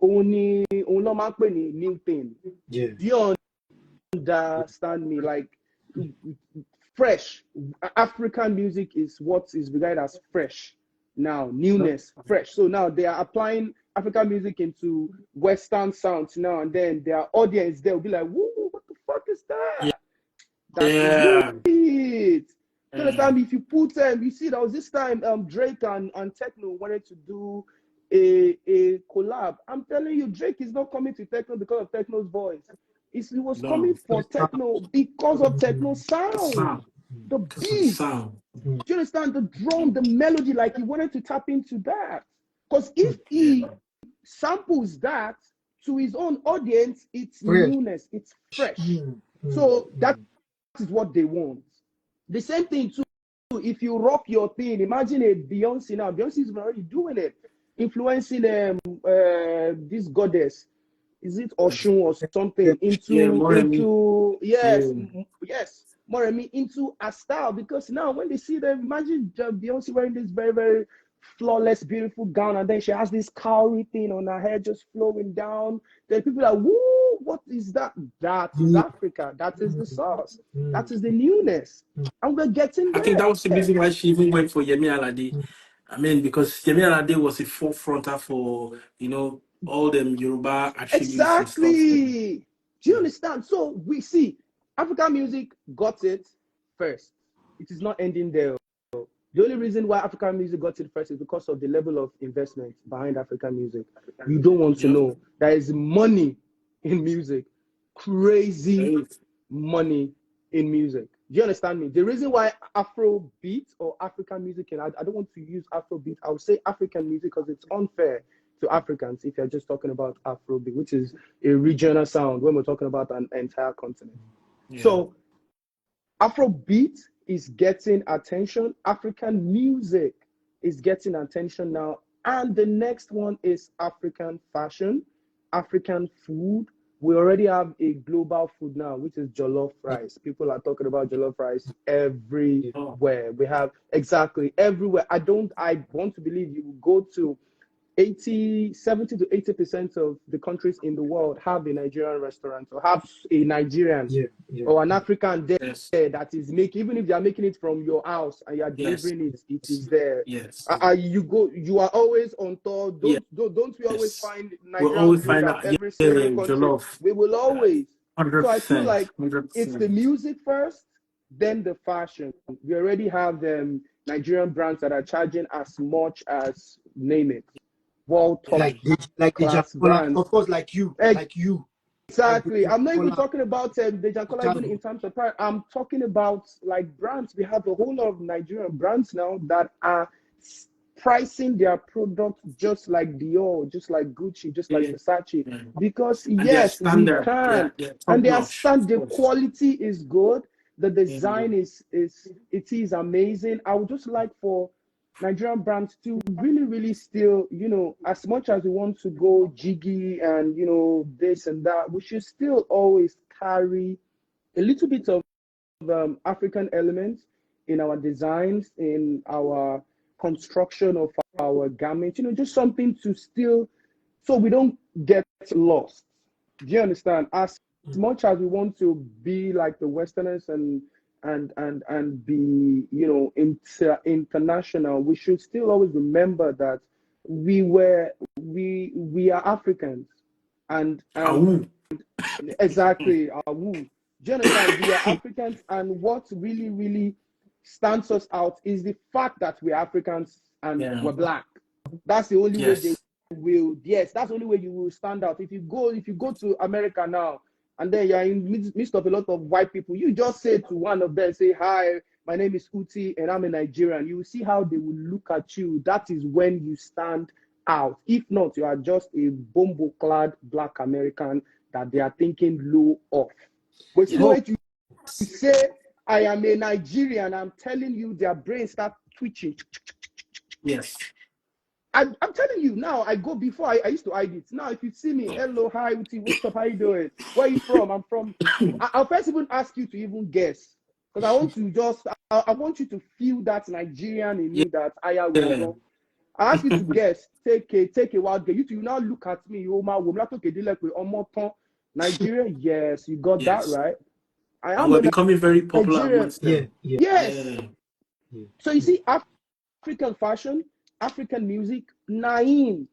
only new thing. Yeah. Do you understand me? Like, fresh African music is what is regarded as fresh now, newness, fresh. So now they are applying African music into Western sounds now, and then their audience there will be like, "Woo, what the fuck is that?" That is it. You understand me? If you put you see, there was this time Drake and Techno wanted to do a collab. I'm telling you, Drake is not coming to Techno because of Techno's voice. It was coming for Techno because of Techno's sound. The beat. Do you understand? The drum, the melody, like he wanted to tap into that. Because if he samples that to his own audience, it's newness, it's fresh. So that is what they want. The same thing too, if you rock your thing, imagine a Beyonce now. Beyonce is already doing it, influencing this goddess. Is it Oshun or something Moremi into a style, because now when they see them, imagine Beyonce wearing this very, very flawless, beautiful gown, and then she has this cowrie thing on her hair just flowing down. Then people are, woo, what is that? That is Africa. That is the sauce. That is the newness. And we're getting there. I think that was the reason why she even went for Yemi Alade. I mean, because Yemi Alade was a forefronter for, all them Yoruba attributes. Exactly. And stuff. Do you understand? So we see African music got it first. It is not ending there. The only reason why African music got it first is because of the level of investment behind African music. You don't want to know. There is money in music. Crazy money in music. Do you understand me? The reason why Afrobeat or African music, and I don't want to use Afrobeat, I would say African music because it's unfair to Africans if you're just talking about Afrobeat, which is a regional sound when we're talking about an entire continent. Yeah. So Afrobeat is getting attention. African music is getting attention now. And the next one is African fashion, African food. We already have a global food now, which is jollof rice. People are talking about jollof rice everywhere. We have exactly everywhere. I want to believe you will go to 70 to 80% of the countries in the world have a Nigerian restaurant, or have a Nigerian or an African there that is making, even if they are making it from your house and you are delivering it, it is there. You are always on tour. Don't we always find Nigerian food at every single country? Jollof. We will always. 100%, so I feel like 100%. It's the music first, then the fashion. We already have Nigerian brands that are charging as much as, name it, world top class brands. Of course, like you. Exactly. I'm not even talking about Dejankola even in terms of price. I'm talking about like brands. We have a whole lot of Nigerian brands now that are pricing their product just like Dior, just like Gucci, just like Versace. Because yes, we can. And the quality is good. The design is amazing. I would just like for Nigerian brands to really, really still, as much as we want to go jiggy and, this and that, we should still always carry a little bit of African elements in our designs, in our construction of our garments, just something to still, so we don't get lost. Do you understand? As much as we want to be like the Westerners and be, international, we should still always remember that we are Africans, and exactly, we are Africans, and what really, really stands us out is the fact that we're Africans and Yeah. we're black. That's the only way they Yes. will. Yes, that's the only way you will stand out. If you go to America now, and then you're in midst of a lot of white people, you just say to one of them, say, "Hi, my name is Uti, and I'm a Nigerian." You will see how they will look at you. That is when you stand out. If not, you are just a bombo-clad black American that they are thinking low of. But you know what? You say, "I am a Nigerian," I'm telling you, their brains start twitching. Yes. I'm telling you now, I go before I used to hide it. Now, if you see me, hello, hi, Uti, what's up, how you doing? Where are you from? I'm from, I'll first even ask you to even guess. Because I want to I want you to feel that Nigerian in me, that I am. Yeah. I ask you to guess, take a wild guess. You now look at me, Nigeria, yes, you got that Yes. right. I And am we're a becoming very popular Nigerian. amongst them. Yes. Yeah. So you see, African fashion, African music, Naim.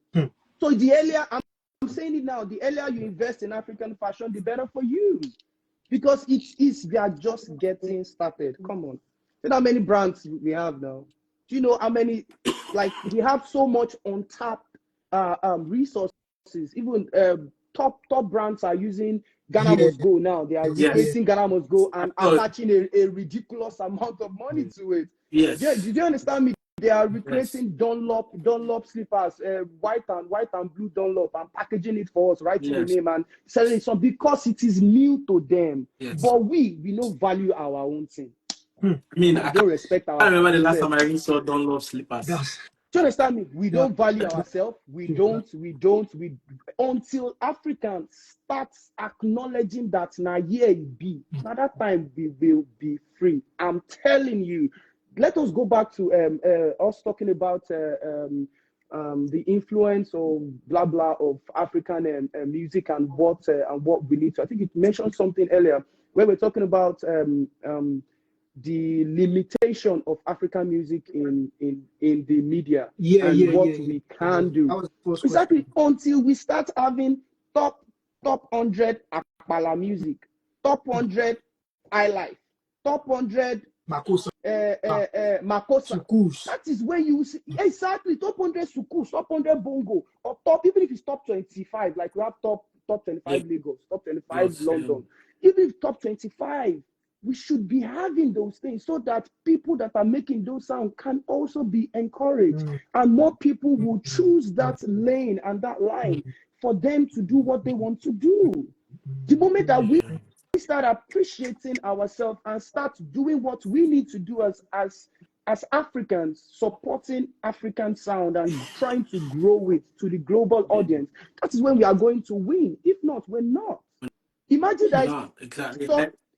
So the earlier, I'm saying it now, the earlier you invest in African fashion, the better for you. Because we are just getting started. Come on. You know how many brands we have now? Do you know how many, like, we have so much untapped resources. Even top brands are using Ghana Must Go now. They are recreating Ghana Must Go and attaching a ridiculous amount of money to it. Yes. Did you understand me? They are recreating Dunlop slippers, white and blue Dunlop, and packaging it for us, writing the name and selling it because it is new to them. Yes. But we don't value our own thing. I mean, we don't respect our. I remember the last time I even saw Dunlop slippers. Do you understand me? We don't value ourselves. We don't. Until Africans start acknowledging that now here it be. Now that time we will be free. I'm telling you. Let us go back to us talking about the influence of blah blah of African music and what we need to. I think it mentioned something earlier where we're talking about the limitation of African music in the media what we can do. Exactly, until we start having top 100 Akpala music, top 100 highlife, top 100 Makosa. That is where you see exactly top 100 Sukus, top 100 Bongo, or top, even if it's top 25, like we have top 25 Lagos, top 25 London, even if top 25, we should be having those things so that people that are making those sounds can also be encouraged, and more people will choose that lane and that line for them to do what they want to do. The moment that we start appreciating ourselves and start doing what we need to do as Africans, supporting African sound and trying to grow it to the global audience, that is when we are going to win. If not, we're not. Imagine that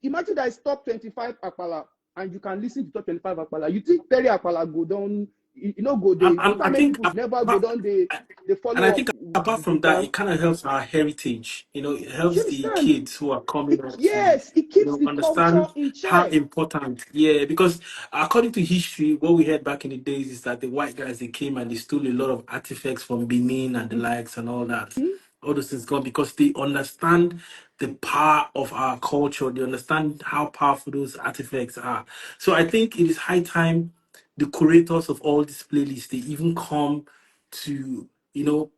imagine that it's top 25 Akpala and you can listen to top 25 Akpala. You think Terry Akpala go down, go there. I think never go down, they follow. And I think apart from that, it kind of helps our heritage. It helps the kids who are coming up it keeps the understand culture in check. how important. Yeah, because according to history, what we heard back in the days is that the white guys, they came and they stole a lot of artifacts from Benin and the likes and all that. All those things gone because they understand the power of our culture. They understand how powerful those artifacts are. So I think it is high time the curators of all these playlists, they even come to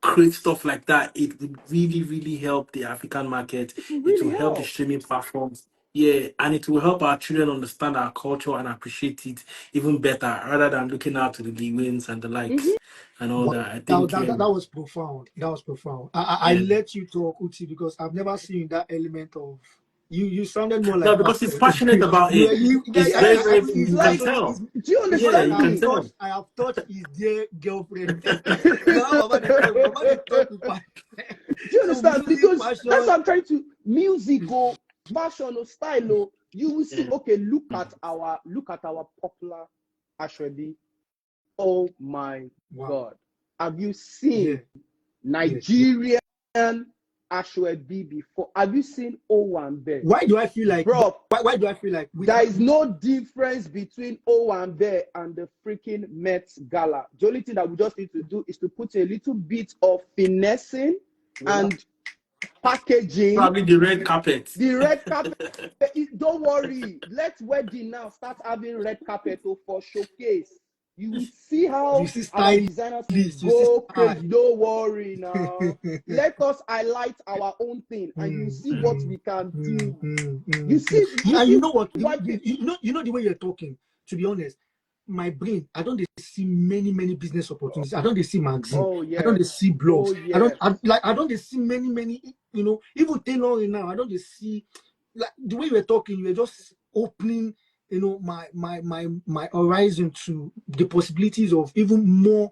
create stuff like that. It would really, really help the African market. It will help the streaming platforms. Yeah, and it will help our children understand our culture and appreciate it even better, rather than looking out to the Lewins and the likes and all that. I think that was profound. That was profound. I let you talk, Uti, because I've never seen that element of you sounded more like no, because he's passionate about it. It's very, you can tell. Do you understand me? I have touched his dear girlfriend. Do you understand? Because that's what I'm trying to musical, fashion or style. You will see, okay, look at our popular Ashwebi. Oh my God. Have you seen Nigerian Ashwebi before? Have you seen Owambe? Why do I feel like, bro? Why do I feel like there is no difference between Owambe and the freaking Met Gala? The only thing that we just need to do is to put a little bit of finessing and packaging, Probably the red carpet. the red carpet. Don't worry. Let's wedding now start having red carpet for showcase. You will see how our designers will go crazy. Don't worry now. Let us highlight our own thing, and you see what we can do. You see, you know what? You know the way you're talking. To be honest, my brain, I don't see many business opportunities. I don't see magazine. Oh yeah. I don't see blogs. Oh yeah. I don't see many. You know, even tailoring now. I don't see like the way you're talking. You're just opening, you know, my horizon to the possibilities of even more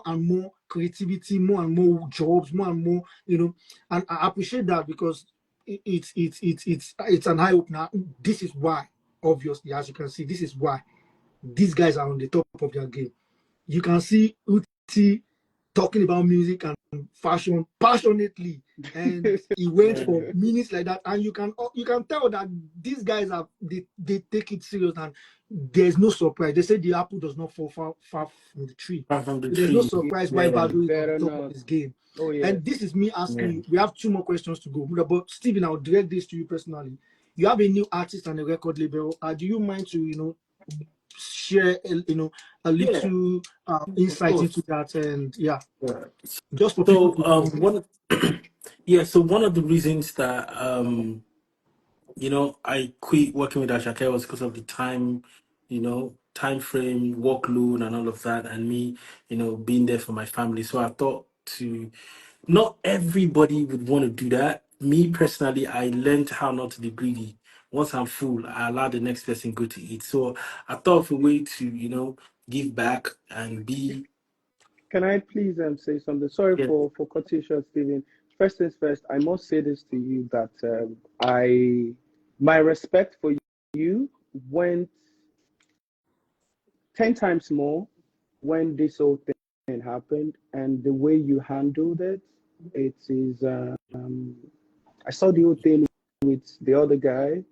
and more creativity, more and more jobs, more and more, you know. And I appreciate that because it's an eye opener. This is why, obviously, as you can see, this is why these guys are on the top of their game. You can see Uti talking about music and fashion passionately, and he went for minutes like that, and you can tell that these guys they take it serious, and there's no surprise. They say the apple does not fall far from the tree. There's no surprise why Badu is on top of his game. Oh, yeah. And this is me asking you. We have 2 more questions to go. But Steven, I'll direct this to you personally. You have a new artist and a record label. Do you mind to, you know, share a little insight into that? And just for so people so one of the reasons that you know, I quit working with Ashake was because of the time, you know, time frame, workload, and all of that, and me, you know, being there for my family. So I thought not everybody would want to do that. Me personally, I learned how not to be greedy. Once I'm full, I allow the next person go to eat. So I thought of a way to, you know, give back and be. Can I please say something? Sorry for cutting you short, Stephen. First things first, I must say this to you that my respect for you went 10 times more when this whole thing happened, and the way you handled it. It is. I saw the whole thing with the other guy.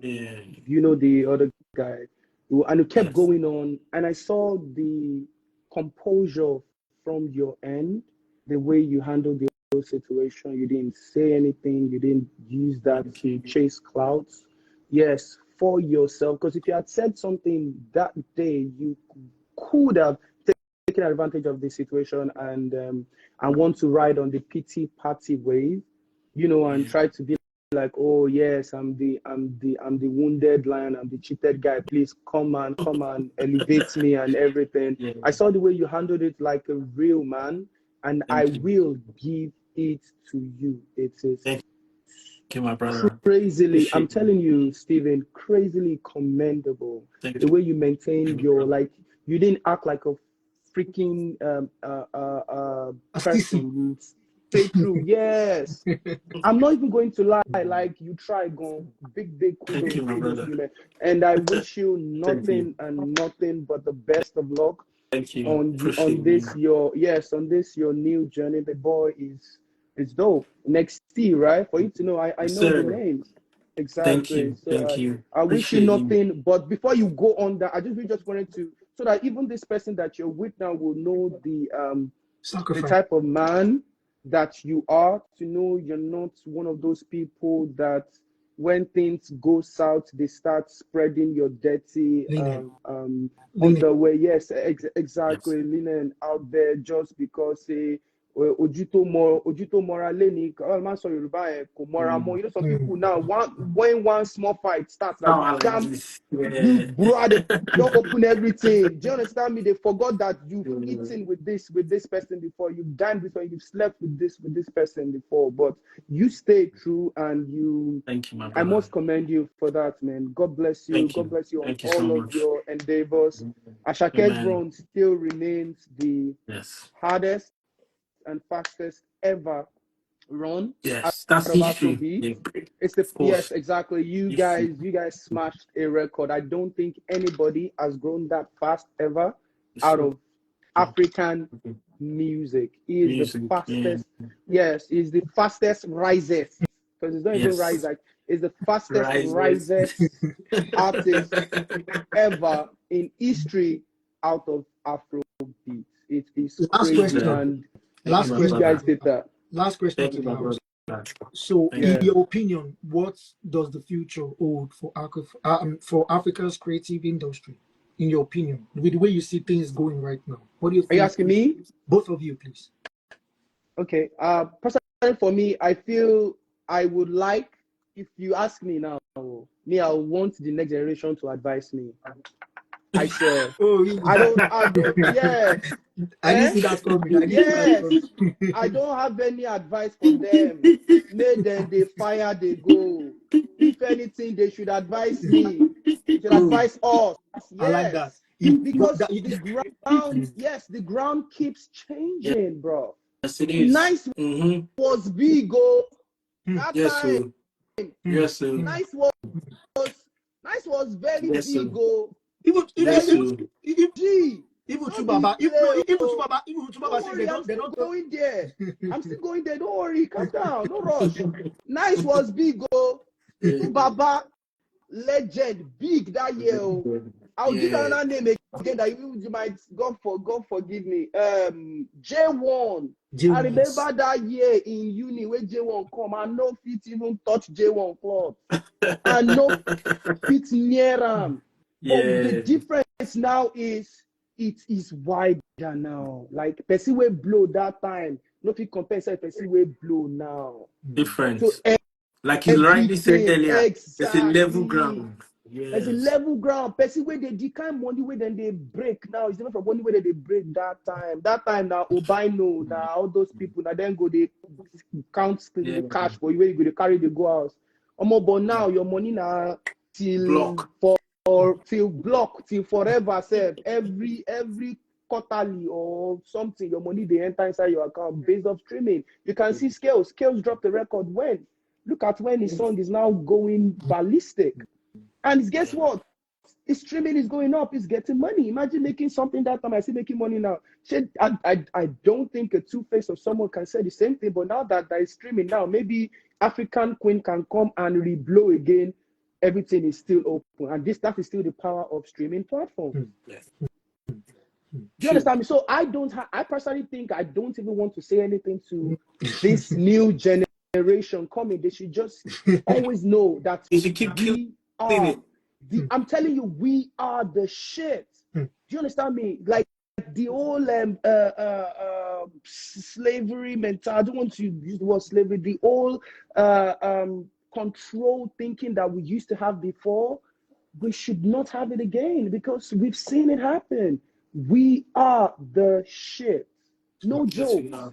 You know the other guy, and it kept going on, and I saw the composure from your end, the way you handled the whole situation. You didn't say anything. You didn't use that to chase clouds. Yes, for yourself. Because if you had said something that day, you could have taken advantage of the situation and want to ride on the pity party wave, you know, and try to be like, oh yes, I'm the wounded lion, I'm the cheated guy. Please come and elevate me and everything. I saw the way you handled it like a real man, and I will give it to you. It is Thank you, my brother. Crazily, I'm telling you, Stephen, crazily commendable. The way you maintained your, like, you didn't act like a freaking person who stay true. Yes. I'm not even going to lie, like you try, go big kudos to you, man. And I wish you nothing and nothing but the best of luck. Thank you. On this your new journey. The boy is dope. Next T, right? For you to know, I know the names. Exactly. Thank you. I wish you nothing, but before you go on that, we just wanted to, so that even this person that you're with now will know the type of man that you are, to know you're not one of those people that when things go south, they start spreading your dirty underwear. Yes, exactly. Linen out there just because Ojuto Moraleni, you know, some people now when one small fight starts, like damn, you brother, don't open everything. Do you understand me? They forgot that you've eaten with this person before, you've dined before, you've slept with this person before, but you stay true, and you. Thank you, my brother. I must commend you for that, man. God bless you. God bless you on all of your endeavors. Ashake's run still remains the hardest and fastest ever run. Yes, that's history. It's the yes, exactly. You guys smashed a record. I don't think anybody has grown that fast ever out of African music. He is the fastest. Yes, he's the fastest risers. Because it's not even rise, like it's the fastest risers artist ever in history out of Afrobeats. It is crazy. And last question. You guys did that. Last question. So, Thank in Yeah. you. your opinion, what does the future hold for Africa's creative industry? In your opinion, with the way you see things going right now, what do you Are you think? asking me? Both of you, please. Okay. Personally, for me, I feel I would like, if you ask me now, I want the next generation to advise me. I swear. Oh, really? I don't, yes. I didn't see that coming. I didn't see that Yes. coming. I don't have any advice for them. May then they fire, they go. If anything, they should advise me. They should Oh, advise us. I like that. Yes. If Because that, the ground, yes, the ground keeps Yeah, changing, bro. yes, it is. Nice was big, oh. That Yes, time, sir. Yes, sir. nice was nice was very Yes, sir. big, oh. Yes, Very sir. G. even No to be Baba, play, oh. even to Baba Don't say worry, I'm they still don't talk. going there. I'm still going there. Don't worry, calm down, no rush. Nice was big, oh. Yeah. To Baba, legend, big that year, oh. I'll give Yeah. another name again that you might, God forgive me. J1. I Yes. remember that year in uni when J1 come, I no fit even touch J1 club. I no fit near him. But the Yeah. difference now is it is wider now. Like person will blow that time. No fit compare say person will blow now. So Different. Like you rightly said everything earlier, there's a level exactly. ground. There's a Yes. level ground. Person where the kind money where then they break now is different from money where they break that time. That time now Obino, now all those people now then go they count Yeah. the cash for you where you go to carry the go house. But now your money now till Block. for or till block till forever self every quarterly or something your money they enter inside your account based off streaming. You can see scales dropped the record when look at when his song is now going ballistic. And guess Yeah. what? His streaming is going up. He's getting money. Imagine making something that time. I see making money now. I don't think a two-face of someone can say the same thing. But now that is streaming now, maybe African Queen can come and reblow again. Everything is still open, and that is still the power of streaming platform. Yes. Do you True. understand me? So I personally think I don't even want to say anything to this new generation coming. They should just always know that You should keep killing we are it. I'm telling you, we are the shit. Do you understand me? Like the old slavery mentality. I don't want to use the word slavery. The old control thinking that we used to have before. We should not have it again because we've seen it happen. We are the shit. No Yes, we jokes. are.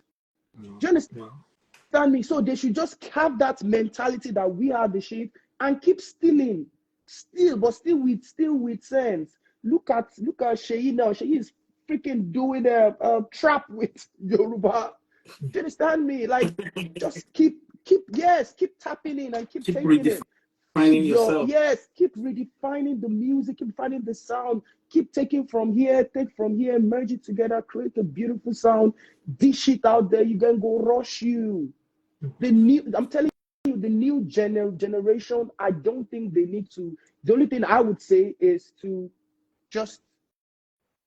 Do you understand me? So they should just have that mentality that we are the shit and keep stealing. Still with sense. Look at Sheyi now. Sheyi is freaking doing a trap with Yoruba. Do you understand me? Like just keep tapping in and keep Keep changing it. redefining yourself. Keep redefining the music, keep finding the sound, keep taking from here, merge it together, create a beautiful sound, dish it out there, you can go rush you. I'm telling you, the new generation, I don't think they need to. The only thing I would say is to just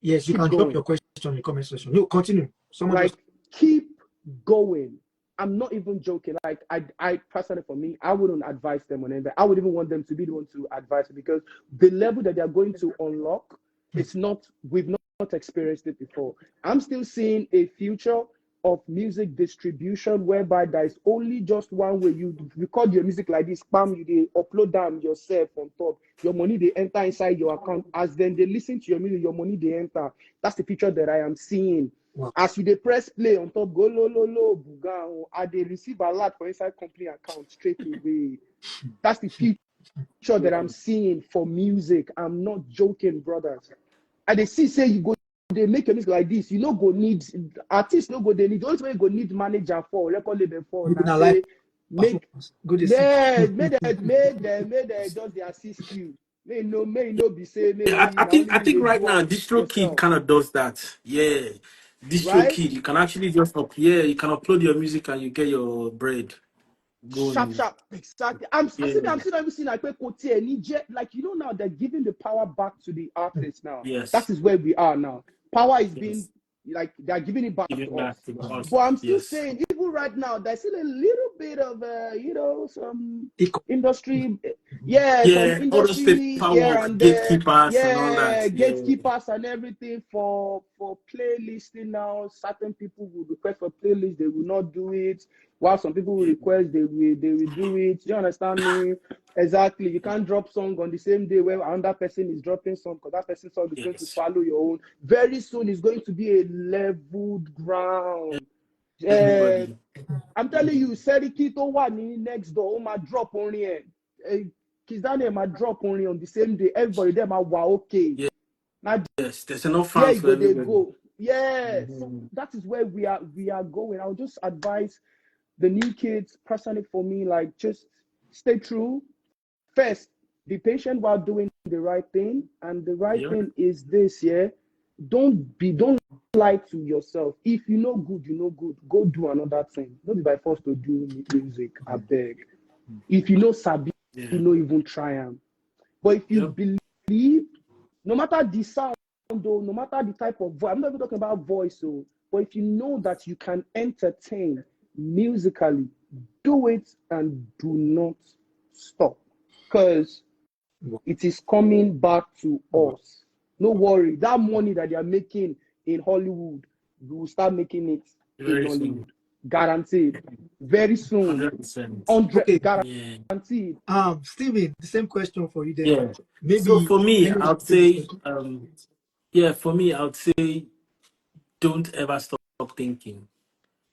Yes, you keep can drop going. your question in the comment section. No, continue. Someone Like just keep going. I'm not even joking. Like I personally, for me, I wouldn't advise them on anything. I would even want them to be the one to advise it because the level that they're going to unlock, it's not. We've not experienced it before. I'm still seeing a future of music distribution whereby there is only just one way. You record your music like this, spam you they upload them yourself on top. Your money they enter inside your account. As then they listen to your music, your money they enter. That's the future that I am seeing. wow. As you dey press play on top, go lo buga, I dey receive alert for inside company account straight away. That's the future that I'm seeing for music. I'm not joking, brothers. I dey see say you go they make your music like this. You no go need artists, no go they need. The only way you go need manager for record label for Maybe now not live say make good to see. made they just they assist you. May no be say Yeah, maybe I now think only I you think they right do now am DistroKid yourself, kind of does that. Yeah. right? DistroKid, you can actually just you can upload your music and you get your bread going. Sharp. Exactly. Yeah. I'm still not even seeing like like now they're giving the power back to the artists now. That Yes. is where we are now. Power is being Yes. like they're giving it back Giving to us. back to the art. But I'm still Yes. saying, even right now, there's still a little bit of some Eco- industry, some Yeah, all those industry here paperwork, and there, gatekeepers and all that. Yeah. gatekeepers and everything for playlisting. Now certain people will request for playlist, they will not do it, while some people will request, they will do it. Do you understand me? Exactly. You can't drop song on the same day where another person is dropping song, because that person's song is going to Yes. swallow your own. Very soon it's going to be a leveled ground. Everybody. I'm telling you, Seriki tó wà ní next door, ó máa drop orin ẹ̀. Kiss Daniel máa drop orin on the same day. Everybody there máa wà okay. Yeah. Now, Yes, there's enough yeah, fans you for go, they everybody. go. Yeah, so that is where we are going. I would just advise the new kids, personally for me, like just stay true. First, be patient while doing the right thing. And the right Yeah. thing is this, yeah. Don't lie to yourself. If you know good, you know good. Go do another thing. Don't be by force to do music. I beg. If you know sabi, Yeah. you know even try am. But if you believe, no matter the sound, though, no matter the type of voice, I'm not even talking about voice, so but if you know that you can entertain musically, do it and do not stop. Because it is coming back to us. No worry, that money that they are making in Hollywood, we will start making it in Very Nollywood. soon. Guaranteed. Very soon. 100%. 100 Okay. guaranteed. Steven, the same question for you there. Yeah. Maybe So for me, let me I'd say, don't ever stop thinking.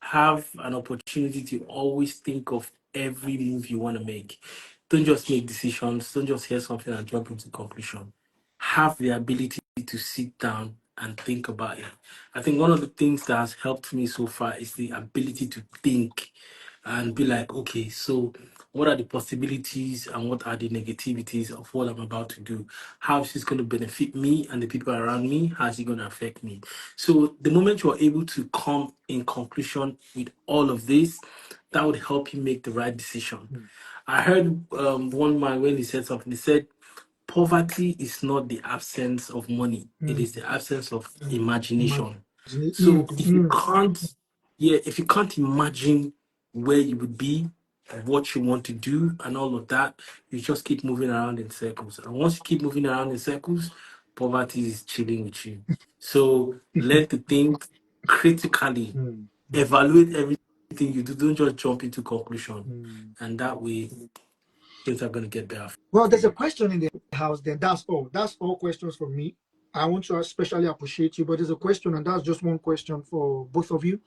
Have an opportunity to always think of every move you want to make. Don't just make decisions. Don't just hear something and jump into conclusion. Have the ability to sit down and think about it. I think one of the things that has helped me so far is the ability to think and be like, okay, so what are the possibilities and what are the negativities of what I'm about to do? How is this going to benefit me and the people around me? How is it going to affect me? So the moment you are able to come in conclusion with all of this, that would help you make the right decision. I heard one man when he said something, he said, poverty is not the absence of money, it is the absence of imagination. So if you can't imagine where you would be, what you want to do, and all of that, you just keep moving around in circles. And once you keep moving around in circles, poverty is chilling with you. So learn to think critically, evaluate everything you do. Don't just jump into conclusion, and that way things are going to get better. Well, there's a question in the house. Then that's all. That's all questions from me. I want to especially appreciate you, but there's a question, and that's just one question for both of you.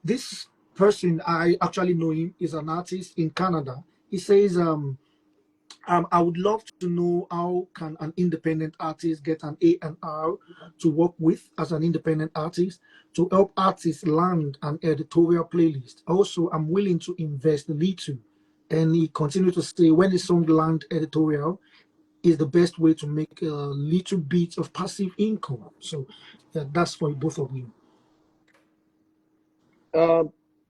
This person, I actually know him, is an artist in Canada. He says, I would love to know how can an independent artist get an A&R to work with as an independent artist to help artists land an editorial playlist. Also, I'm willing to invest little. And he continued to say, when a song land editorial is the best way to make a little bit of passive income. So that's for both of you.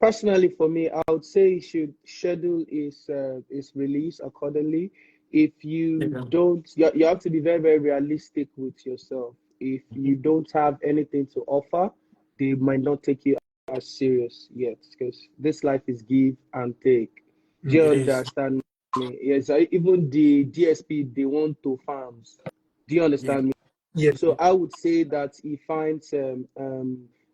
Personally, for me, I would say you should schedule is release accordingly. If you don't, you have to be very, very realistic with yourself. If you don't have anything to offer, they might not take you as serious yet, because this life is give and take. Do you It is. understand me? Yes, even the DSP, they want to farms. Do you understand me? Yeah. So I would say that he finds a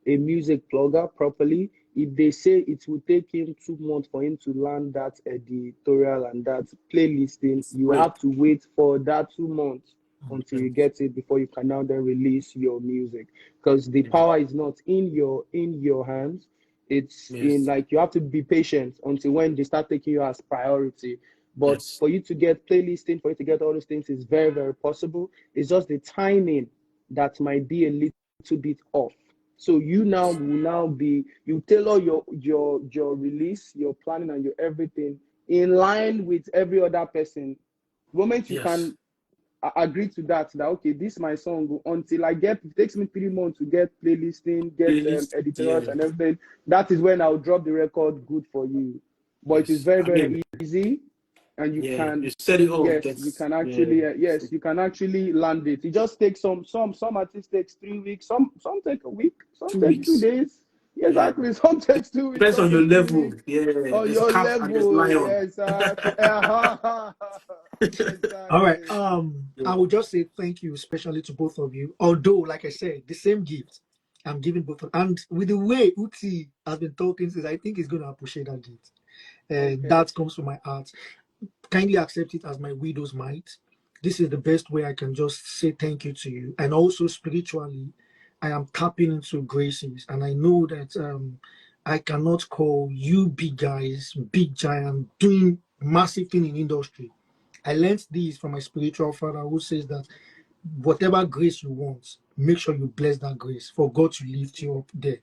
music blogger properly. If they say it will take him 2 months for him to learn that editorial and that playlisting, you have to wait for that 2 months until you get it before you can now then release your music. Because the power is not in your hands. It's in, like, you have to be patient until when they start taking you as priority. But for you to get playlisting, for you to get all those things is very, very possible. It's just the timing that might be a little bit off. So you now will be, you tailor your release, your planning and your everything in line with every other person. The moment you can agree to that okay, this is my song, until I get, it takes me 3 months to get playlisting, get editorials and everything. That is when I'll drop the record good for you. But it is very, very easy. And you can, you set it up. you can actually, you can actually land it. It just takes some artists takes 3 weeks, some take a week, some 2 take weeks. 2 days. Exactly. Some takes 2 weeks, Depends some on your take 3 level. weeks. Yeah, On there's your calf and there's level, lion. exactly. All right. Exactly. I Yeah. would just say thank you, especially to both of you. Although, like I said, the same gift I'm giving both of, and with the way Uti has been talking since, I think he's going to appreciate that gift. And Okay. that comes from my heart. Kindly accept it as my widow's mite. This is the best way I can just say thank you to you. And also spiritually, I am tapping into graces, and I know that I cannot call you big guys, big giant, doing massive thing in industry. I learned this from my spiritual father who says that whatever grace you want, make sure you bless that grace for God to lift you up there.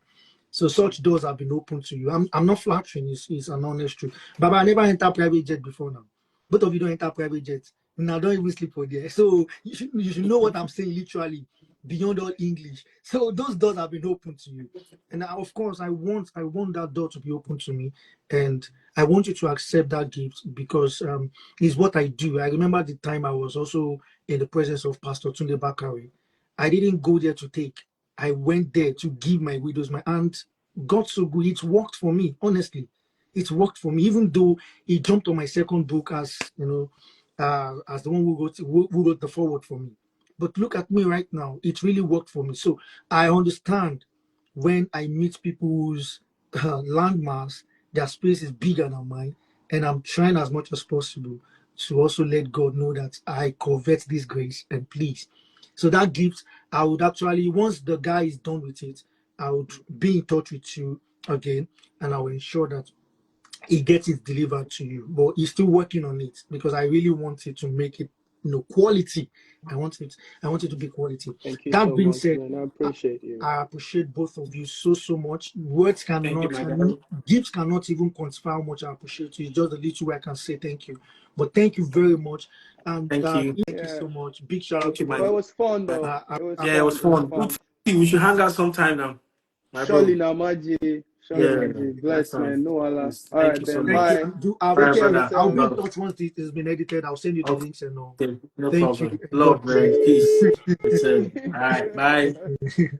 So such doors have been opened to you. I'm not flattering, it's an honest truth. Baba, I never entered private jet before now. Both of you don't enter private jet. Now don't even sleep for there. So you should know what I'm saying literally beyond all English. So those doors have been opened to you. And of course I want that door to be open to me. And I want you to accept that gift because it's what I do. I remember the time I was also in the presence of Pastor Tunde Bakari. I didn't go there to take. I went there to give my widows my aunt. God so good. It worked for me, honestly. It worked for me, even though he jumped on my second book as as the one who wrote the forward for me. But look at me right now. It really worked for me. So I understand when I meet people whose landmass, their space is bigger than mine, and I'm trying as much as possible to also let God know that I covet this grace and please. So that gift, I would actually, once the guy is done with it, I would be in touch with you again, and I will ensure that he gets it delivered to you. But he's still working on it because I really wanted to make it, quality. I want it to be quality. Thank you That so being much, said, man. I I, appreciate you. I appreciate both of you so much. Words Thank you, cannot, my guy. gifts cannot even quantify how much I appreciate you. It's just a little way I can say thank you. But thank you very much. And Thank you. thank you Yeah. so much. Big shout out Thank to you, both But my it of was fun you. though. It was Yeah, it was fun. It was fun. fun. We should hang out sometime now, my Surely bro. Namaji. Surely Yeah, Namaji. that's Bless, man. No Allah. yes. All Thank right you so then. much. Thank you. Bye. And All Take right, care of brother. I'll be yourself. in Love. touch once it has been edited. I'll send you the links and all. Okay, no Thank you. problem. God Love, bless man. Peace. you. It's, all right. Bye.